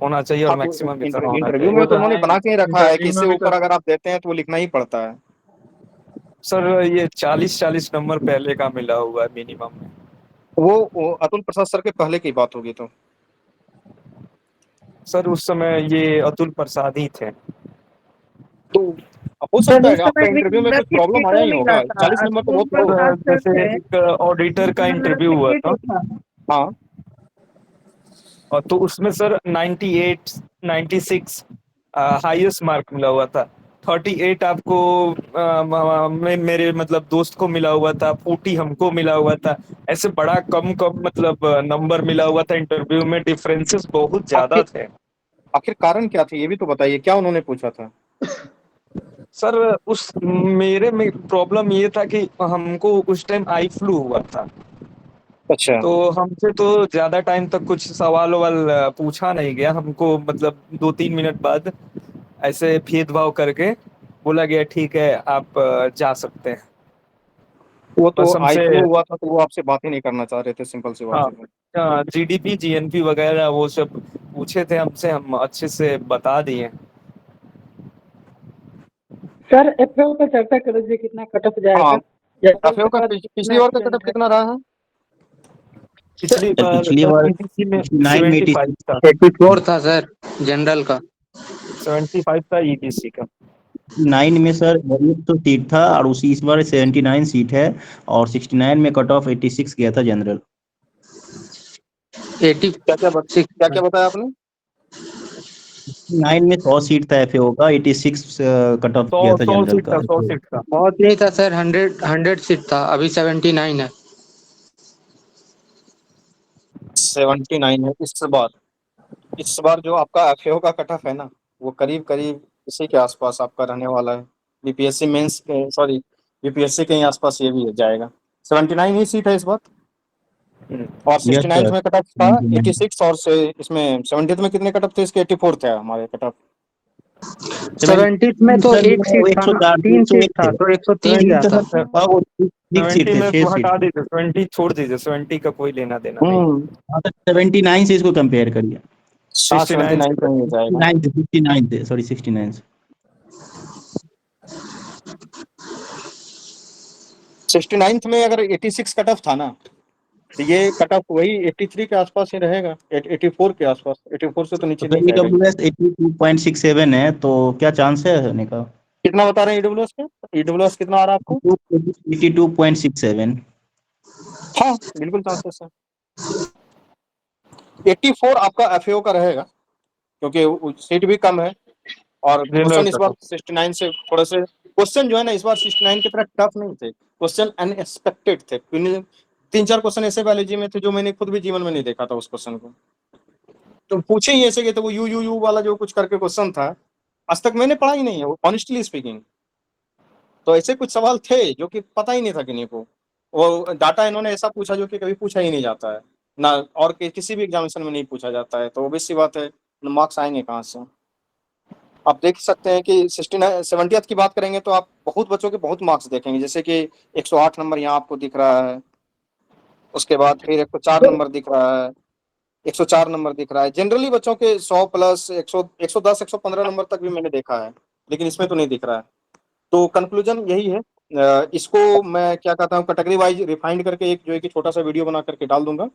होना चाहिए और मैक्सिमम इतना होना चाहिए। इंटरव्यू में तो उन्होंने बना के ही रखा है कि इससे ऊपर अगर आप देते हैं तो वो लिखना ही पड़ता है। सर ये 40 नंबर पहले का मिला हुआ है मिनिमम में, वो अतुल प्रसाद सर के पहले की बात होगी तो सर उस समय ये अतुल प्रसाद ही थे। तो हो सकता है आपका इंटरव्यू में कुछ प्रॉब्लम आया ही होगा, 40 नंबर तो बहुत लो है। जैसे एक ऑडिटर का इंटरव्यू हुआ था। हाँ, और तो उसमें सर 98, 96 हाईएस्ट मार्क मिला हुआ था। 38 आपको मेरे मतलब दोस्त को मिला हुआ था, 40 हमको मिला हुआ था। ऐसे बड़ा कम मतलब नंबर मिला हुआ था इंटरव्यू में, डिफरेंसेस बहुत ज्यादा थे। आखिर कारण क्या थे ये भी तो बताइए, क्या उन्होंने पूछा था? सर उस मेरे में प्रॉब्लम ये था कि हमको उस टाइम आई फ्लू हुआ था। अच्छा। तो हमसे तो ज्यादा टाइम तक कुछ सवाल ववाल पूछा नहीं गया हमको, मतलब 2-3 मिनट बाद ऐसे भेदभाव करके बोला गया ठीक है आप जा सकते हैं। वो तो बस आई हमसे फ्लू हुआ था तो वो आपसे बात ही नहीं करना चाह रहे थे, सिंपल सी बात है। हाँ, जीडीपी जीएनपी वगैरह वो सब पूछे थे हमसे, हम अच्छे से बता दिए। सर एफएओ का चर्चा कर लीजिए, कितना कट ऑफ जाएगा? हाँ, एफएओ का पिछली बार का कटअप कितना रहा है? पिछली पिछली बार ईटीसी में 9 75 था। 84 था सर जनरल का। 75 था ईटीसी का। 9 में सर तो सीट था और उसी इस बार 79 सीट है और 69 में कट ऑफ 86 गया था जनरल। 80 क्या बताया आपने? 9 में 100 सीट था एफएओ का, 86 कट ऑफ गया था जनरल का। 100 सीट था। बहुत नहीं था सर, 100 सीट था, अभी 79 है। 79 है इस बार जो आपका एफएओ का कट ऑफ है ना, वो करीब करीब इसी के आसपास आपका रहने वाला है। बीपीएससी मेंस सॉरी बीपीएससी के ही आसपास ये भी जाएगा। 79 ही सीट है इस बार। और 69 में कट ऑफ था 86 और से इसमें 70 में कितने कट ऑफ थे इसके? 84 थे हमारे कट ऑफ। 70 में तो एक सीट था ना, 3 सीट था तो 103 गया था। 70 में तो हटा दीजिए, 70 छोड़ दीजिए, 70 का कोई लेना देना नहीं। 79 से इसको कंपेयर करिए। 69 पे ही जाएगा। 69 थे, सॉरी 69 से। 69 में अगर 86 कट ऑफ था ना, तो ये कट ऑफ वही 83 के आसपास ही रहेगा, 84 के आसपास। 84 से तो नीचे नहीं जाएगा। ईडब्ल्यूएस 82.67 है, तो क्या चांस है होने का? कितना बता रहे हैं ईडब्ल्यूएस का? ईडब्ल्यूएस कितना आ रहा है आपको? 82.67। हाँ, बिल्कुल चांसेस है। 84 आपका एफएओ का रहेगा क्योंकि सीट भी कम है और क्वेश्चन इस बार 69 से थोड़े से क्वेश्चन जो है ना इस बार 69 की तरह टफ नहीं थे, क्वेश्चन अनएक्सपेक्टेड थे। 3-4 क्वेश्चन ऐसे बायोलॉजी में थे जो मैंने खुद भी जीवन में नहीं देखा था उस क्वेश्चन को। तो पूछे ही ऐसे गए थे, वो यू वाला जो कुछ करके क्वेश्चन था, आज तक मैंने पढ़ा ही नहीं है वो, ऑनेस्टली स्पीकिंग। तो ऐसे कुछ सवाल थे जो कि पता ही नहीं था किन्हीं को। वो डाटा इन्होंने ऐसा पूछा जो कि कभी पूछा ही नहीं जाता है ना, और किसी भी एग्जामिनेशन में नहीं पूछा जाता है। तो ऑब्वियस सी बात है, मार्क्स आएंगे कहाँ से? आप देख सकते हैं कि 70th की बात करेंगे तो आप बहुत बच्चों के बहुत मार्क्स देखेंगे, जैसे कि 108 नंबर यहाँ आपको दिख रहा है, उसके बाद फिर 104 नंबर दिख रहा है, 104 नंबर दिख रहा है। जनरली बच्चों के 100 प्लस 110 115 नंबर तक भी मैंने देखा है, लेकिन इसमें तो नहीं दिख रहा है। तो कंक्लूजन यही है। इसको मैं क्या कहता हूँ, कैटेगरी वाइज रिफाइंड करके एक जो है कि छोटा सा वीडियो बना करके डाल दूंगा।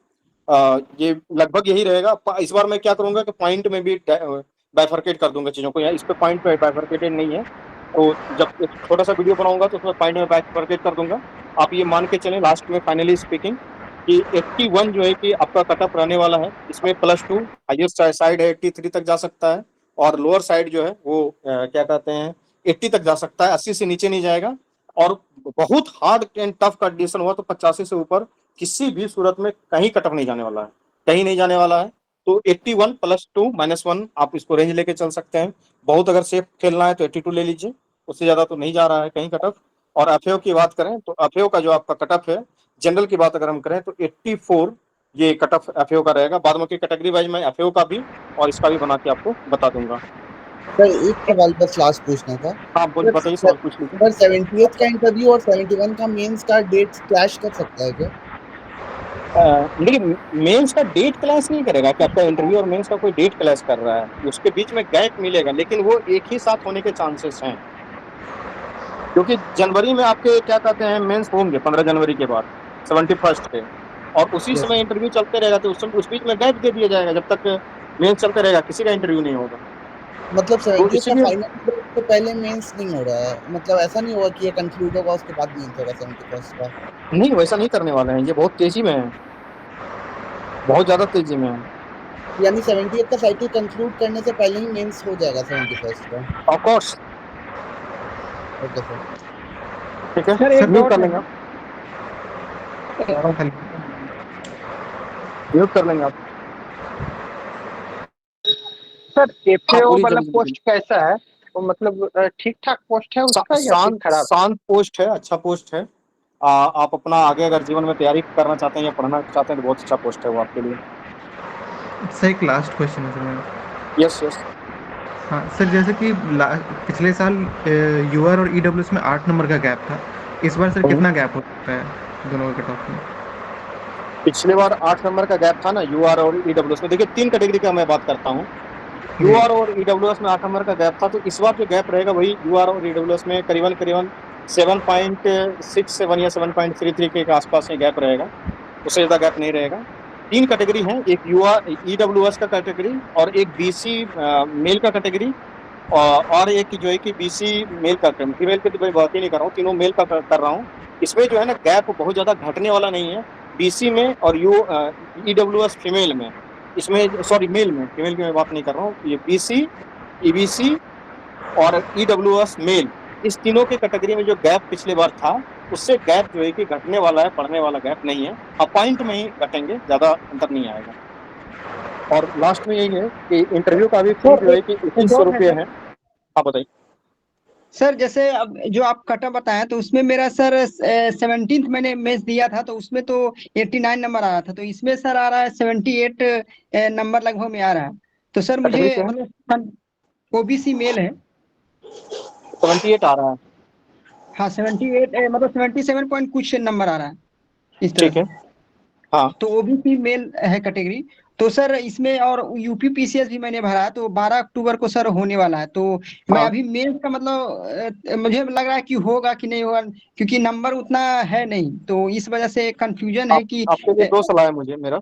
ये लगभग यही रहेगा। इस बार मैं क्या करूंगा कि पॉइंट में भी बाइफरकेट कर दूंगा चीजों को। इस पे पॉइंट पे बाइफरकेटेड नहीं है, तो जब एक छोटा सा वीडियो बनाऊंगा तो उसमें पॉइंट में बाइफरकेट कर दूंगा। आप ये मान के चलें लास्ट में फाइनली स्पीकिंग कि 81 जो है कि आपका कटअप रहने वाला है। इसमें +2 हाईएस्ट साइड है 83 तक जा सकता है, और लोअर साइड जो है वो क्या कहते हैं 80 तक जा सकता है, 80 से नीचे नहीं जाएगा। और बहुत हार्ड एंड टफ कंडीशन हुआ तो 85 से ऊपर किसी भी सूरत में कहीं कटअप नहीं जाने वाला है, कहीं नहीं जाने वाला है। तो 81 +2 -1 आप इसको रेंज लेके चल सकते हैं। बहुत अगर सेफ खेलना है तो 82 ले लीजिए, उससे ज्यादा तो नहीं जा रहा है कहीं कटअप। और एफएओ की बात करें तो एफएओ का जो आपका कटअप है, जनरल की बात अगर हम करें तो 84 ये कटअप एफएओ का रहेगा। बाद में की कैटेगरी वाइज मैं एफएओ का भी और इसका भी बना के आपको बता दूंगा। सर एक सवाल बस लास्ट पूछना था। हाँ बोलिए, बताइए सवाल पूछ लीजिए। सर 78th का इंटरव्यू और 71 का मेंस का डेट क्लैश कर सकता है क्या? लेकिन मेंस का डेट क्लैश नहीं करेगा कि आपका इंटरव्यू और मेंस का कोई डेट क्लैश कर रहा है, उसके बीच में गैप मिलेगा, लेकिन वो एक ही साथ होने के चांसेस हैं। क्योंकि जनवरी में आपके क्या कहते हैं मेंस होंगे 15 जनवरी के बाद 71st के, और उसी समय इंटरव्यू चलते रहेगा, तो उस बीच में गैप दे दिया जाएगा जब तक मेंस चलते रहेगा, किसी का इंटरव्यू नहीं होगा। मतलब 70 का इसीलिए फाइनल तो पहले मेंस नहीं हो रहा है, मतलब ऐसा नहीं होगा कि ये कंक्लूड होगा उसके बाद मेंस होगा 71st का। नहीं, वैसा नहीं करने वाले हैं, ये बहुत तेजी में है, बहुत ज्यादा तेजी में है। यानी 78 का साइकिल कंक्लूड करने से पहले ही मेंस हो जाएगा 71st का। Of course. Okay sir. ठीक है सर एक म्यूट डाउट कर है। लेंगे आप, म्यूट कर लेंगे आप। सर एफएओ बोलिए वाला जल्दी पोस्ट कैसा है? वो मतलब ठीक ठाक पोस्ट है उसका या फिर शांत खराब? शांत पोस्ट है, अच्छा पोस्ट है। आप अपना आगे अगर जीवन में तैयारी करना चाहते हैं या पढ़ना चाहते हैं तो बहुत अच्छा पोस्ट है वो आपके लिए। सर एक लास्ट क्वेश्चन है सर मेरा। Yes yes. हाँ सर, जैसे कि पिछले साल यूआर और ईडब्ल्यूएस में 8 नंबर का गैप था, इस बार सर कितना गैप हो सकता है दोनों के कट ऑफ में? पिछले बार 8 नंबर का गैप था ना यूआर और ईडब्ल्यूएस में। देखिए 3 कैटेगरी का मैं बात करता हूँ, यूआर और ईडब्ल्यूएस में 8 नंबर का गैप था, तो इस बार जो गैप रहेगा वही यूआर और ईडब्ल्यूएस में करीबन 7.67 या 7.33 के आसपास ये गैप रहेगा, उससे ज्यादा गैप नहीं रहेगा। 3 कैटेगरी हैं, एक यूआर ईडब्ल्यूएस का कैटेगरी और एक बीसी मेल का कैटेगरी और एक जो है कि बीसी मेल का, फीमेल की तो मैं बात ही नहीं कर रहा हूँ, तीनों मेल का कर रहा हूँ। इसमें जो है ना गैप बहुत ज्यादा घटने वाला नहीं है, बीसी में और ईडब्ल्यूएस फीमेल में, इसमें सॉरी मेल में, फीमेल की मैं बात नहीं कर रहा हूँ। ये बीसी, ईबीसी और ईडब्ल्यूएस मेल, इस तीनों के कैटेगरी में जो गैप पिछले बार था उससे गैप जो है कि घटने वाला है, बढ़ने वाला गैप नहीं है। अपॉइंट में ही घटेंगे, ज्यादा अंतर नहीं आएगा। और लास्ट में यही है कि इंटरव्यू का भी फी जो है कि 2100 रुपये है। आप बताइए सर जैसे अब जो आप कटा बताया तो उसमें मेरा सर 17th मैंने मेंस दिया था तो उसमें तो 89 नंबर आ रहा था, तो इसमें सर आ रहा है 78 नंबर लगभग में आ रहा है। तो सर मुझे कैटेगरी क्या है? मतलब ओबीसी मेल है। 78 आ रहा है। हाँ 78 मतलब 77 पॉइंट कुछ नंबर आ रहा है इस तरह ठीक है। से। हाँ तो ओबीसी मेल है कैटेगरी। तो सर इसमें और यूपी पीसीएस भी मैंने भरा है, तो 12 अक्टूबर को सर होने वाला है। तो मैं हाँ अभी मेंस का मतलब मुझे लग रहा है कि होगा कि नहीं होगा, क्योंकि नंबर उतना है नहीं, तो इस वजह से कंफ्यूजन है कि आपके लिए 2 सलाह है मुझे मेरा।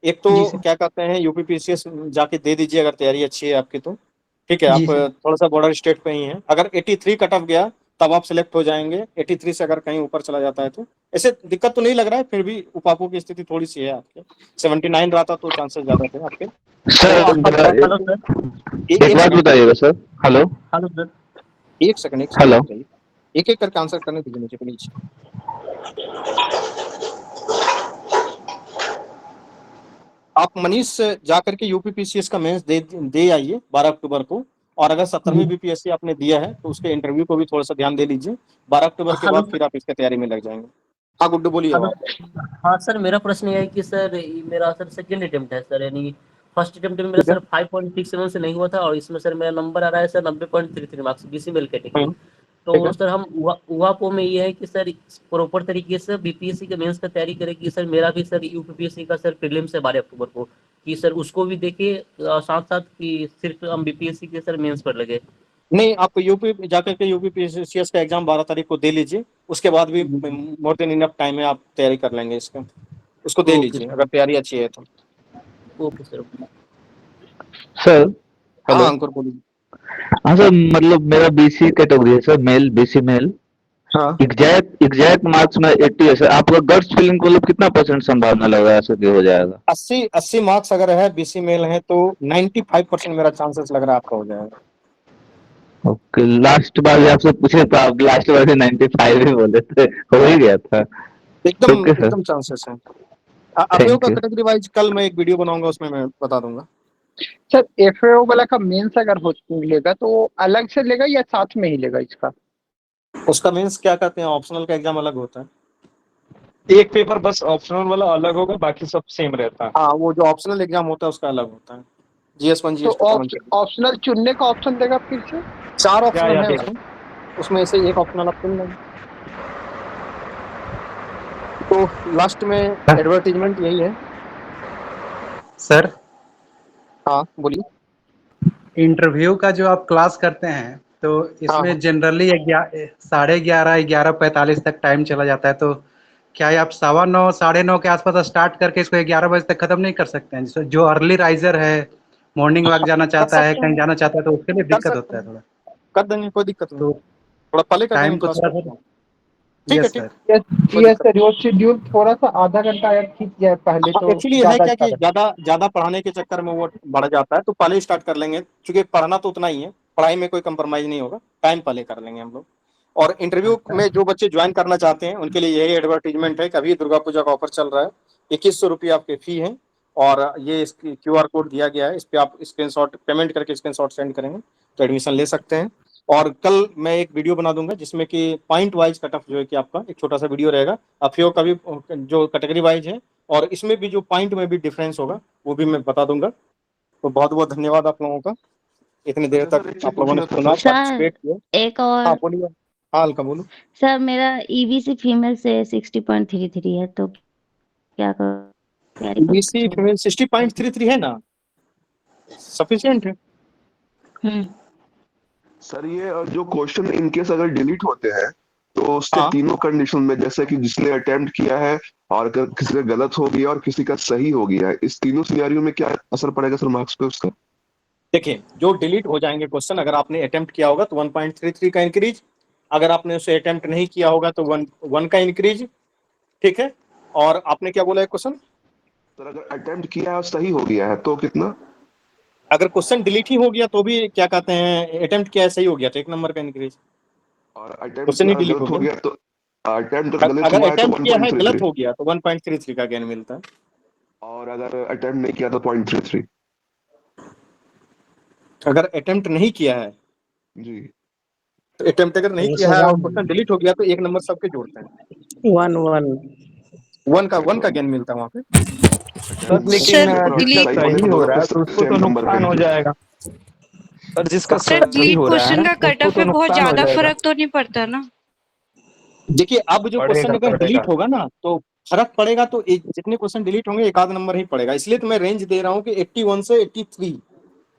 एक तो जी सर। क्या कहते हैं यूपीपीसीएस जाके दे दीजिए अगर तैयारी अच्छी है आपकी तो, ठीक है। जी आप सर। थोड़ा सा बॉर्डर स्टेट पे ही हैं, अगर 83 कट ऑफ गया तब आप सिलेक्ट हो जाएंगे, 83 से अगर कहीं ऊपर चला जाता है तो ऐसे दिक्कत तो नहीं लग रहा है, फिर भी उपापू की स्थिति थोड़ी सी है आपके। 79 रहा था तो चांसेस ज्यादा थे आपके। तो सर आप हेलो सर। एक बात बताइएगा सर। Hello hello sir. एक सेकंड हेलो बताइए, एक एक करके आंसर करने दीजिए मुझे प्लीज। आप मनीष जाकर के यूपीपीसीएस का मेंस दे आइए 12 अक्टूबर को, और अगर 17वीं बीपीएससी आपने दिया है तो उसके इंटरव्यू को भी थोड़ा सा ध्यान दे लीजिए। 12 अक्टूबर के हेलो बाद फिर आप इसकी तैयारी में लग जाएंगे। हाँ गुड्डू बोलिए हेलो। आप। हाँ सर, मेरा प्रश्न ये है कि सर मेरा सर सेकंड अटेम्प्ट है सर, यानी फर्स्ट अटेम्प्ट में मेरा ठीक है। सर 5.67 से नहीं हुआ था, और इसमें सर मेरा नंबर आ रहा है sir 90.33 marks BC male category. ठीक तो है। सर हम उवापो में ये है कि सर प्रॉपर तरीके से बीपीएससी के मेंस का तैयारी करें कि सर मेरा भी सर यूपीपीएससी का सर प्रीलिम्स है 12 अक्टूबर को, कि सर उसको भी देखे साथ साथ कि सिर्फ हम बीपीएससी के सर मेंस पर लगे। नहीं, आप यूपी जाकर के यूपीपीसीएस का एग्जाम 12 तारीख को दे लीजिए, उसके बाद भी मोर देन इनफ टाइम है, आप तैयारी कर लेंगे इसका, उसको दे लीजिए अगर तैयारी अच्छी है तो। Okay sir. सर हाँ हेलो अंकुर बोलिए। हाँ सर, मतलब मेरा बीसी कैटेगरी है सर, मेल बीसी मेल। हाँ एग्जैक्ट मार्क्स में 80 है सर। आपका गट्स फीलिंग को मतलब कितना % संभावना लग रहा है सर कि हो जाएगा? 80 मार्क्स अगर है बीसी मेल है तो 95% मेरा चांसेस लग रहा है आपका हो जाएगा। ओके, लास्ट बार भी आपसे पूछे तो आप लास्ट बार भी 95 ही बोले थे, हो ही गया था। एकदम ओके सर, एकदम चांसेस है। अभी का थैंक यू। कैटेगरी वाइज कल मैं एक वीडियो बनाऊंगा, उसमें मैं बता दूंगा। सर एफएओ वाला का मेंस अगर हो लेगा तो वो अलग से लेगा या साथ में ही लेगा इसका? उसका मीन्स क्या कहते हैं, ऑप्शनल का एग्जाम अलग होता है। एक पेपर बस ऑप्शनल वाला अलग होगा, बाकी सब सेम रहता है। हाँ, वो जो ऑप्शनल एग्जाम होता है उसका अलग होता है। GS1 तो GS2 कॉमन चाहिए। ऑप्शनल चुनने का ऑप्शन देगा फिर से? 4 ऑप्शनल है देगा। उसमें से एक ऑप्शनल आप चुन लेंगे। तो लास्ट में एडवर्टीजमेंट यही है सर। हाँ बोलिए। इंटरव्यू का जो आप क्लास करते हैं तो इसमें जनरली 11:30 11:45 तक टाइम चला जाता है, तो क्या आप 9:15 9:30 के आसपास स्टार्ट करके इसको 11 बजे तक खत्म नहीं कर सकते हैं? जो अर्ली राइजर है मॉर्निंग वॉक जाना चाहता है, सकते कहीं हैं, जाना चाहता है, तो उसके लिए कर दिक्कत सकते होता है हैं, थोड़ा। कर देंगे, कोई दिक्कत नहीं, तो थोड़ा पहले कर देंगे, टाइम को थोड़ा थोड़ा स्पेस सा, ठीक है, यस ठीक, सर। कोई यस दिक्कत सर, वो शेड्यूल थोड़ा सा आधा घंटा अगर खींच जाए पहले हाँ, तो एक्चुअली है ज्यादा क्या अच्छा कि रहेगा। ज्यादा ज्यादा पढ़ाने के चक्कर में वो बढ़ जाता है, तो पहले स्टार्ट कर लेंगे, क्योंकि पढ़ना तो उतना ही है, पढ़ाई में कोई कंप्रोमाइज नहीं होगा, टाइम पहले कर लेंगे हम लोग। और इंटरव्यू में जो बच्चे ज्वाइन करना चाहते हैं उनके लिए यही एडवर्टीजमेंट है कि अभी दुर्गा पूजा का ऑफर चल रहा है, 2100 रुपये आपकी फी है, और ये इसकी QR कोड दिया गया है, इस पे आप स्क्रीनशॉट पेमेंट करके स्क्रीनशॉट सेंड करेंगे तो एडमिशन ले सकते हैं। और कल मैं एक वीडियो बना दूंगा जिसमें कि पॉइंट वाइज कट ऑफ जो है कि आपका एक छोटा सा वीडियो रहेगा, अफियो का भी जो कैटेगरी वाइज है, और इसमें भी जो पॉइंट में भी डिफरेंस होगा वो भी मैं बता दूंगा। तो बहुत बहुत धन्यवाद आप लोगों का, इतनी देर अच्छा तक सर, एक चीज आप लोगों ने पूछना था सुना, सर। पार्टिसिपेट किया। एक और हाँ बोलिए, हाँ अलका बोलो। सर, मेरा ईबीसी फीमेल से 60.33 है, तो क्या करूं? तैयारी करूं बीसी कि फीमेल 60.33 है ना, सफिशिएंट है। सर ये जो क्वेश्चन इनकेस अगर डिलीट होते हैं तो उसके हाँ। तीनों कंडीशन में, जैसे कि जिसने अटेम्प्ट किया है और अगर किसी का गलत हो गया और किसी का सही हो गया है, इस तीनों सिनेरियो में क्या असर पड़ेगा सर मार्क्स पे उसका? देखिए, जो डिलीट हो जाएंगे क्वेश्चन, अगर आपने अटेम्प्ट किया होगा तो 1.33 का इंक्रीज, अगर आपने उसे अटेम्प्ट नहीं किया होगा तो 1 का इंक्रीज, ठीक है। और आपने क्या बोला है क्वेश्चन? सर अगर अटेम्प्ट किया है और सही हो गया है तो कितना? अगर क्वेश्चन डिलीट ही हो गया तो भी क्या कहते हैं, अटेम्प्ट किया है सही हो गया तो 1 नंबर का इंक्रीज, और अटेम्प्ट क्वेश्चन ही डिलीट हो गलत हो गया। गया तो अटेम्प्ट गलत अगर हुआ है तो अटेम्प्ट किया है 1.33, गलत हो गया तो 1.33 का गेन मिलता है। और अगर अटेम्प्ट नहीं किया तो 0.33। अगर अटेम्प्ट नहीं किया है जी, तो अटेम्प्ट अगर नहीं किया है और क्वेश्चन डिलीट हो गया तो 1 नंबर सबके जोड़ते हैं, 1 का गेन मिलता है वहाँ पे। सर लेकिन जिसका सही हो रहा है तो उसको तो नुकसान हो जाएगा, और जिसका सर सही डिलीट हो रहा क्वेश्चन है का कट उसको ऑफ तो में बहुत नुकसान हो ज्यादा जाएगा। फर्क तो नहीं पड़ता ना? देखिए, अब जो क्वेश्चन अगर पड़ेगा। डिलीट होगा ना तो फर्क पड़ेगा, तो जितने क्वेश्चन डिलीट होंगे 1 आध नंबर ही पड़ेगा, इसलिए तो मैं रेंज दे रहा हूँ कि 81 से 83।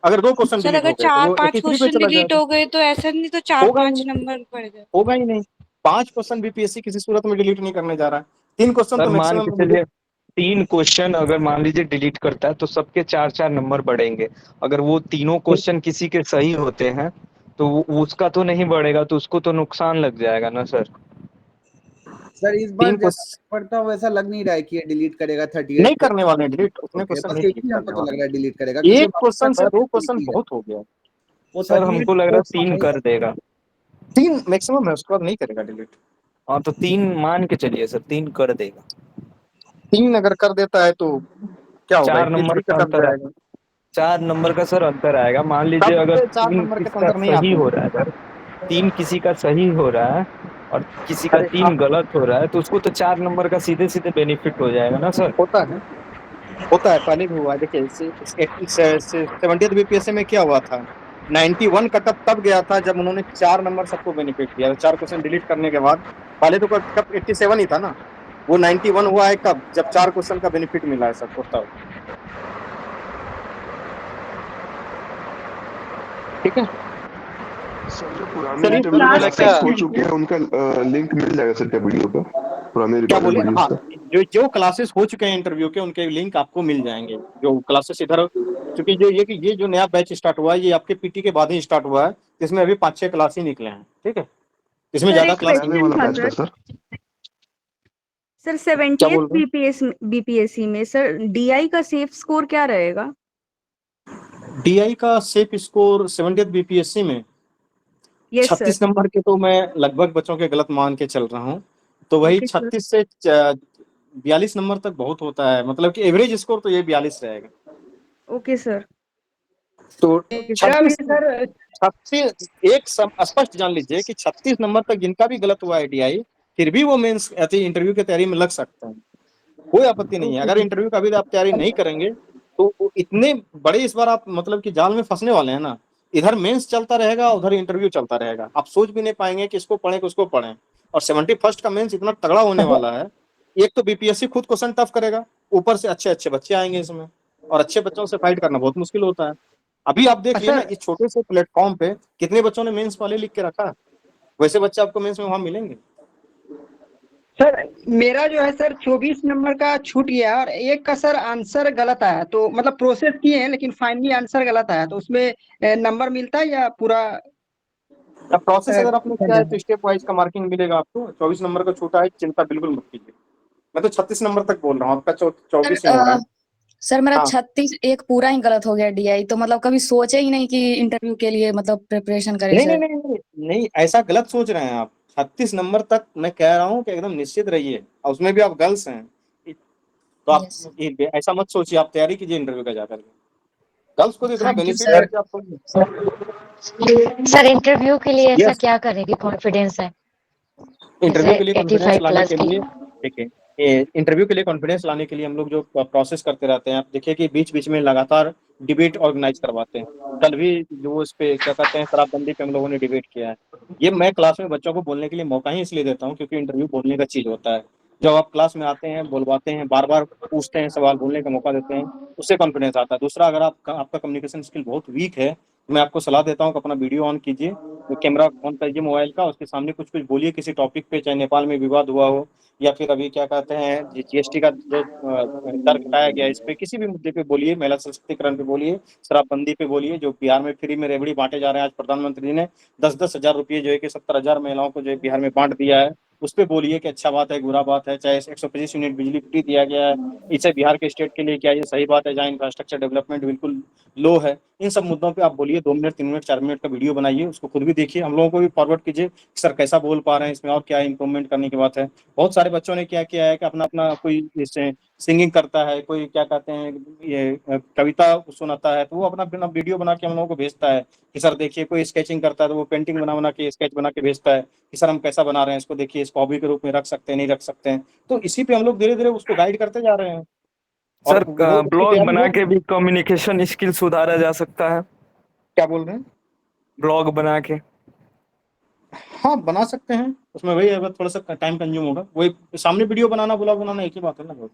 अगर 2 क्वेश्चन सर डिलीट अगर हो गए तो वो 4-5 83 पे क्वेश्चन चला डिलीट जाएगा। हो गए तो ऐसा नहीं, तो होगा ही 4-5 नहीं, नंबर पड़ जाए। होगा ही नहीं, 5 क्वेश्चन बीपीएससी किसी सूरत में डिलीट नहीं करने जा रहा है, 3 क्वेश्चन सर तो मान मैक्सिमम के चलिए 3 क्वेश्चन अगर मान लीजिए डिलीट करता है तो सबके 4-4 नंबर बढ़ेंगे। अगर वो तीनों क्वेश्चन किसी के सही होते हैं तो उसका तो नहीं बढ़ेगा, तो उसको तो नुकसान लग जाएगा ना सर। सर इस बार जैसा पढ़ता वैसा लग नहीं रहा है कि ये डिलीट करेगा 38 नहीं करने वाले डिलीट, उतने ओके, क्वेश्चन बस नहीं एक डिलीट ही हमको करने तो लग वाले। रहा है डिलीट करेगा, एक क्वेश्चन से 2 क्वेश्चन बहुत हो गया। वो सर हमको लग रहा है 3 कर देगा। 3 मैक्सिमम है, उसके बाद नहीं करेगा डिलीट। हाँ तो 3 मान के चलिए सर, 3 कर देगा। 3 अगर कर देता है तो क्या होगा, 4 नंबर 83 का कट ऑफ अंतर है, जाएगा। 4 नंबर का सर अंतर आएगा। मान लीजिए अगर सबसे 4 3 नंबर के तो किसका अंदर नहीं सही आते हो हैं। रहा है सर, 3 किसी का सही हो रहा है और किसी का अरे 3 गलत हो रहा है, तो उसको तो 4 नंबर का सीधे सीधे बेनिफिट हो जाएगा ना सर। होता है, पहले भी हुआ है। देखिए 70th बीपीएससी में क्या हुआ था, 91 कट ऑफ तब गया था जब उन्होंने 4 नंबर सबको बेनिफिट दिया, 4 क्वेश्चन डिलीट करने के बाद। पहले तो कट ऑफ 87 ही था ना, वो 91 हुआ है कब, जब 4 क्वेश्चन का बेनिफिट मिला है सबको तब। ठीक है सर जो पुराने इंटरव्यू सक्सेस हो चुके हैं उनका लिंक मिल जाएगा सर क्या वीडियो का, पुराने क्या रिकॉर्डेड बोले? वीडियोस हाँ, का? जो क्लासेस हो चुके हैं इंटरव्यू के उनके लिंक आपको मिल जाएंगे, जो क्लासेस इधर, क्योंकि ये जो नया बैच स्टार्ट हुआ है ये आपके पीटी के बाद ही स्टार्ट हुआ है, इसमें अभी 5-6 क्लास ही निकले हैं। ठीक है, इसमें सर ज्यादा एक क्लास क्वेश्चन था सर। सर 70th बीपीएससी में सर डीआई का सेफ स्कोर क्या रहेगा? डीआई का सेफ स्कोर 70th बीपीएससी में यस सर। 36 नंबर के तो मैं लगभग बच्चों के गलत मान के चल रहा हूँ, तो वही ओके सर। 36 से 42 नंबर तक बहुत होता है, मतलब कि एवरेज स्कोर तो ये 42 रहेगा। Okay sir. तो ओके 36 एक स्पष्ट जान लीजिए कि 36 नंबर तक जिनका भी गलत हुआ है डीआई, फिर भी वो मेंस इंटरव्यू की तैयारी में लग सकते हैं, कोई आपत्ति नहीं है। अगर इंटरव्यू का भी आप तैयारी नहीं करेंगे तो इतने बड़े इस बार आप मतलब कि जाल में फंसने वाले हैं ना, इधर मेंस चलता रहेगा उधर इंटरव्यू चलता रहेगा, आप सोच भी नहीं पाएंगे कि इसको पढ़ें कि उसको पढ़ें। और 71st का मेंस इतना तगड़ा होने वाला है, एक तो बीपीएससी खुद क्वेश्चन टफ करेगा, ऊपर से अच्छे अच्छे बच्चे आएंगे इसमें, और अच्छे बच्चों से फाइट करना बहुत मुश्किल होता है। अभी आप देख लिए ना इस छोटे से प्लेटफॉर्म पे कितने बच्चों ने मेंस पहले लिख के रखा है, वैसे बच्चे आपको मेंस में वहां मिलेंगे। सर मेरा जो है सर 24 नंबर का छूट गया और एक का सर आंसर गलत आया, तो मतलब प्रोसेस किए हैं लेकिन फाइनली आंसर गलत आया, तो उसमें नंबर मिलता है या पूरा प्रोसेस अगर आपने किया है तो स्टेप वाइज का मार्किंग मिलेगा आपको। 24 नंबर का छूटा है, चिंता बिल्कुल मत कीजिए। मैं तो 36 नंबर तक बोल रहा हूँ, आपका 24 ही हो रहा है। सर मेरा हाँ। 36 एक पूरा ही गलत हो गया DI, तो मतलब कभी सोचे ही नहीं कि इंटरव्यू के लिए मतलब प्रिपरेशन करें नहीं सर। नहीं नहीं नहीं नहीं, ऐसा गलत सोच रहे हैं आप। 36 नंबर तक मैं कह रहा हूँ कि एकदम निश्चित रहिए, और उसमें भी आप गर्ल्स हैं तो आप ऐसा मत सोचिए, आप तैयारी कीजिए इंटरव्यू का जाकर। गर्ल्स को तो इतना थैंक यू बेनिफिट है सर। कि आपको सर इंटरव्यू के लिए ऐसा Yes. क्या करेंगे कॉन्फिडेंस है? इंटरव्यू के लिए 85 कॉन्फिडेंस लाने प्लस के की। लिए देखिए, इंटरव्यू के लिए कॉन्फिडेंस लाने के लिए हम लोग जो प्रोसेस करते रहते हैं, आप देखिए कि बीच बीच में लगातार डिबेट ऑर्गेनाइज करवाते हैं। कल भी जो इस पे क्या कहते हैं, शराबबंदी पे हम लोगों ने डिबेट किया है। ये मैं क्लास में बच्चों को बोलने के लिए मौका ही इसलिए देता हूँ क्योंकि इंटरव्यू बोलने का चीज होता है। जब आप क्लास में आते हैं, बोलवाते हैं, बार बार पूछते हैं, सवाल बोलने का मौका देते हैं, उससे कॉन्फिडेंस आता है। दूसरा, अगर आपका कम्युनिकेशन स्किल बहुत वीक है तो मैं आपको सलाह देता हूँ कि अपना वीडियो ऑन कीजिए, तो कैमरा ऑन करिए मोबाइल का, उसके सामने कुछ कुछ बोलिए किसी टॉपिक पे, चाहे नेपाल में विवाद हुआ हो या फिर अभी क्या कहते हैं GST का जो दर घटाया गया है, इस पे किसी भी मुद्दे पे बोलिए, महिला सशक्तिकरण पे बोलिए, शराबबंदी पे बोलिए, जो बिहार में फ्री में रेवड़ी बांटे जा रहे हैं। आज प्रधानमंत्री जी ने 10-10 हजार रुपये जो है कि 70,000 महिलाओं को जो है बिहार में बांट दिया है, उस पे बोलिए कि अच्छा बात है, बुरा बात है। चाहे 125 यूनिट बिजली फ्री दिया गया है, इससे बिहार के स्टेट के लिए क्या ये सही बात है? जहाँ इंफ्रास्ट्रक्चर डेवलपमेंट बिल्कुल लो है, इन सब मुद्दों पे आप बोलिए। 2 मिनट 3 मिनट 4 मिनट का वीडियो बनाइए, उसको खुद भी देखिए, हम लोगों को भी फॉरवर्ड कीजिए सर कैसा बोल पा रहे हैं, इसमें और क्या इंप्रूवमेंट करने की बात है। बहुत सारे बच्चों ने क्या किया है कि अपना अपना कोई जैसे सिंगिंग करता है, कोई क्या कहते हैं ये कविता सुनाता है, तो वो अपना अपना वीडियो बना के हम लोगों को भेजता है कि सर देखिए। कोई स्केचिंग करता है तो वो पेंटिंग बना बना के स्केच बना के भेजता है कि सर हम कैसा बना रहे हैं इसको, देखिए इसको हॉबी के रूप में रख सकते हैं, नहीं रख सकते हैं। तो इसी पे हम लोग धीरे धीरे उसको गाइड करते जा रहे हैं। और सर वो उसकी ब्लॉग तैयारी बना हो। के भी कम्युनिकेशन स्किल सुधारा जा सकता है। क्या बोल रहे हैं? ब्लॉग बना के हाँ बना सकते हैं, उसमें वही है, थोड़ा सा टाइम कंज्यूम होगा। वही सामने वीडियो बनाना, ब्लॉग बनाना एक ही बात है ना।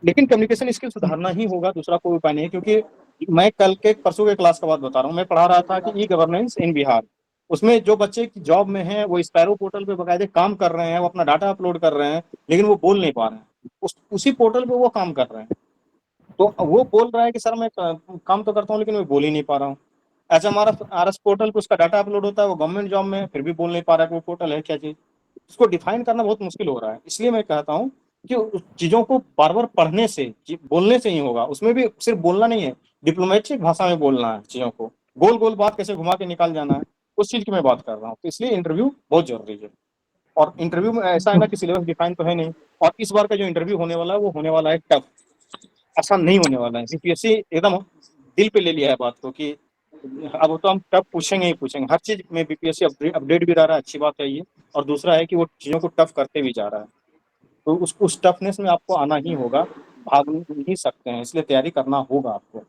लेकिन कम्युनिकेशन स्किल सुधारना ही होगा, दूसरा कोई उपाय नहीं है। क्योंकि मैं कल के परसों के क्लास का बात बता रहा हूँ, मैं पढ़ा रहा था कि ई गवर्नेंस इन बिहार। उसमें जो बच्चे की जॉब में हैं वो स्पैरो पोर्टल पे बकायदे काम कर रहे हैं, वो अपना डाटा अपलोड कर रहे हैं, लेकिन वो बोल नहीं पा रहे हैं। उसी पोर्टल पे वो काम कर रहे हैं, तो वो बोल रहा है कि सर मैं काम तो करता हूँ लेकिन मैं बोल ही नहीं पा रहा हूँ। ऐसा हमारा RS पोर्टल पे उसका डाटा अपलोड होता है, वो गवर्नमेंट जॉब में फिर भी बोल नहीं पा रहा है कि वो पोर्टल है क्या चीज। उसको डिफाइन करना बहुत मुश्किल हो रहा है। इसलिए मैं कहता हूँ कि उस चीजों को बार बार पढ़ने से, बोलने से ही होगा। उसमें भी सिर्फ बोलना नहीं है, डिप्लोमेटिक भाषा में बोलना है चीजों को। गोल गोल बात कैसे घुमा के निकाल जाना है, उस चीज की मैं बात कर रहा हूँ। तो इसलिए इंटरव्यू बहुत जरूरी है। और इंटरव्यू में ऐसा है ना कि सिलेबस डिफाइन तो है नहीं, और इस बार का जो इंटरव्यू होने वाला है वो होने वाला है टफ, आसान नहीं होने वाला है। BPSC एकदम दिल पे ले लिया है बात को कि अब तो हम टफ पूछेंगे ही पूछेंगे। हर चीज में BPSC अपडेट भी रह रहा है, अच्छी बात है ये। और दूसरा है कि वो चीजों को टफ करते भी जा रहा है, तो उस टफनेस में आपको आना ही होगा, भाग नहीं सकते हैं, इसलिए तैयारी करना होगा आपको।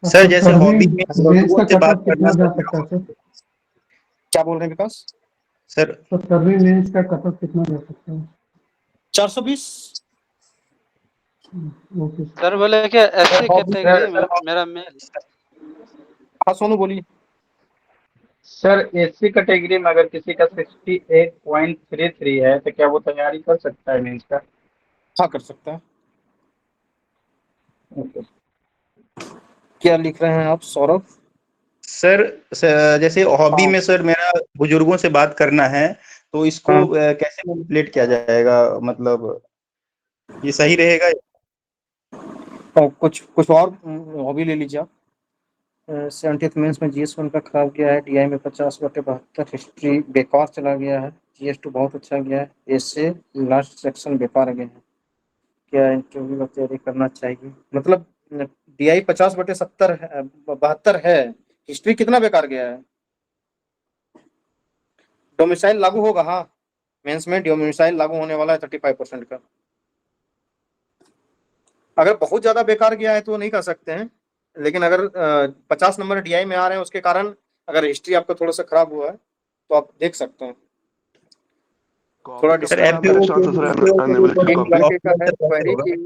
सर जैसे हॉबी में लोगों से बात करना जा सकता है सर? क्या बोल रहे हैं विकास? सर तो सर्वे मेंस का कट ऑफ कितना जा सकता है? 420। ओके सर बोले क्या ऐसी कैटेगरी में मेरा मेल। हाँ सोनू बोलिए। सर SC कैटेगरी में अगर किसी का 68.33 है तो क्या वो तैयारी कर सकता है मेंस का? हाँ कर सकता है। क्या लिख रहे हैं आप सौरभ? सर जैसे हॉबी में सर मेरा बुजुर्गों से बात करना है, तो इसको कैसे मैनिपुलेट किया जाएगा, मतलब ये सही रहेगा? कुछ और हॉबी ले लीजिए आप। 70th मेंस में GS1 का खराब गया है, DI में 50/72, हिस्ट्री बेकार चला गया है, GS2 बहुत अच्छा गया है, इससे लास्ट सेक्शन बेकार गए हैं। क्या इंटरव्यू का तैयारी करना चाहिए? मतलब DI 50/72 है, हिस्ट्री कितना बेकार गया है? डोमिसाइल लागू होगा, हाँ मेंस में डोमिसाइल लागू होने वाला है 35% का। अगर बहुत ज्यादा बेकार गया है तो नहीं कर सकते हैं, लेकिन अगर 50 नंबर DI में आ रहे हैं उसके कारण अगर हिस्ट्री आपका थोड़ा सा खराब हुआ है तो आप देख सकते हैं। थोड़ा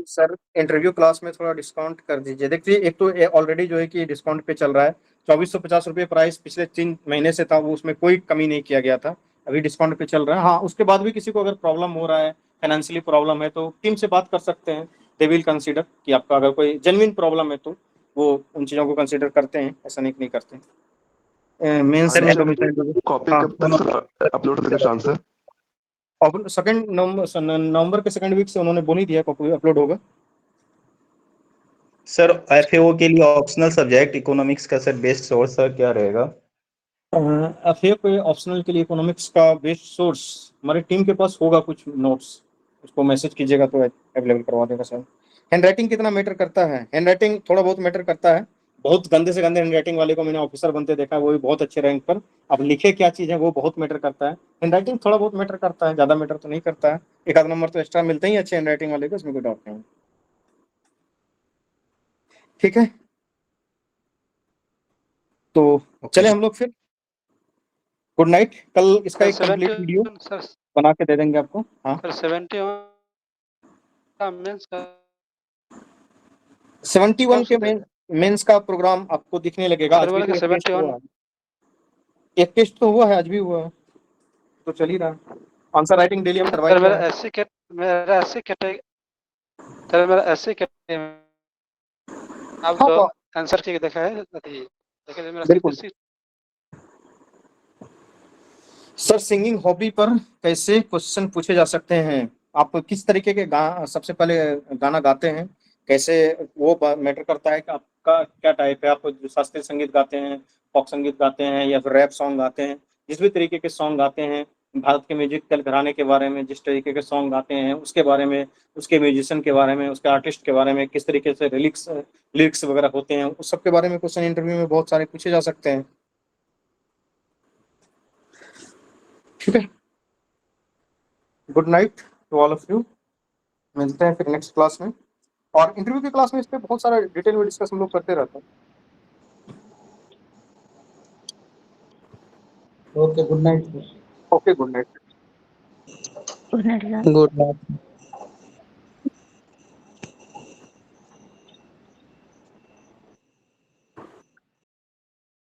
सर इंटरव्यू क्लास में थोड़ा डिस्काउंट कर दीजिए। देखिए एक तो ऑलरेडी जो है कि डिस्काउंट पे चल रहा है, 2450 रुपये प्राइस पिछले 3 महीने से था, वो उसमें कोई कमी नहीं किया गया था। अभी डिस्काउंट पे चल रहा है। हाँ, उसके बाद भी किसी को अगर प्रॉब्लम हो रहा है, फाइनेंशियली प्रॉब्लम है, तो टीम से बात कर सकते हैं। दे विल कंसीडर कि आपका अगर कोई जेन्युइन प्रॉब्लम है तो वो उन चीज़ों को कंसीडर करते हैं, ऐसा नहीं करते हैं। मेंस में कॉपी कब तक अपलोड करने का चांस है? सेकंड नवंबर के सेकंड वीक से उन्होंने बोल ही दिया कॉपी अपलोड होगा। सर एफएओ के लिए ऑप्शनल सब्जेक्ट इकोनॉमिक्स का सर बेस्ट सोर्स सर क्या रहेगा? एफए पे ऑप्शनल के लिए इकोनॉमिक्स का बेस्ट सोर्स हमारी टीम के पास होगा कुछ नोट्स, उसको मैसेज कीजिएगा तो अवेलेबल करवा देगा सर। हैंड राइटिंग कितना मैटर करता है? हैंड राइटिंग थोड़ा बहुत मैटर करता है। बहुत गंदे से गंदे हैंड राइटिंग वाले को मैंने ऑफिसर बनते देखा है, वो भी बहुत अच्छे रैंक पर। अब लिखे क्या चीज़ है वो बहुत मैटर करता है। हैंड राइटिंग थोड़ा बहुत मैटर करता है, ज़्यादा मैटर तो नहीं करता है। एक आध नंबर तो एक्स्ट्रा मिलते ही अच्छे हैंड राइटिंग वाले को, इसमें कोई डाउट नहीं। ठीक है, तो चले हम लोग फिर। Good night. कल इसका एक कंप्लीट वीडियो बना के दे देंगे आपको। हाँ सर 71 के मेंस का प्रोग्राम आपको दिखने लगेगा। आज भी तो एक टेस्ट हुआ है, एक टेस्ट तो हुआ है, आज भी हुआ है, तो चल ही रहा है। आंसर राइटिंग डेली हम करवाएंगे। सर मेरा एससी कैटेगरी आप जो आंसर की देखा है देखिए मेरा बिल्कुल सर। सिंगिंग हॉबी पर कैसे क्वेश्चन पूछे जा सकते हैं? आप किस तरीके के सबसे पहले गाना गाते हैं, कैसे वो मैटर करता है कि आपका क्या टाइप है। आप जो शास्त्रीय संगीत गाते हैं, पॉप संगीत गाते हैं, या फिर रैप सॉन्ग गाते हैं, जिस भी तरीके के सॉन्ग गाते हैं, भारत के म्यूजिकल घराने के बारे में जिस तरीके के सॉन्ग गाते हैं उसके बारे में, उसके म्यूजिशियन के बारे में, उसके आर्टिस्ट के बारे में, किस तरीके से लिरिक्स वगैरह होते हैं, उस सब के बारे में क्वेश्चन इंटरव्यू में बहुत सारे पूछे जा सकते हैं। ठीक है, good night to all of you. मिलते हैं फिर नेक्स्ट क्लास में, और इंटरव्यू की क्लास में इस पे बहुत सारा डिटेल में डिस्कस हम लोग करते रहते हैं। Okay, good night. Okay, good night. Good night. Good night.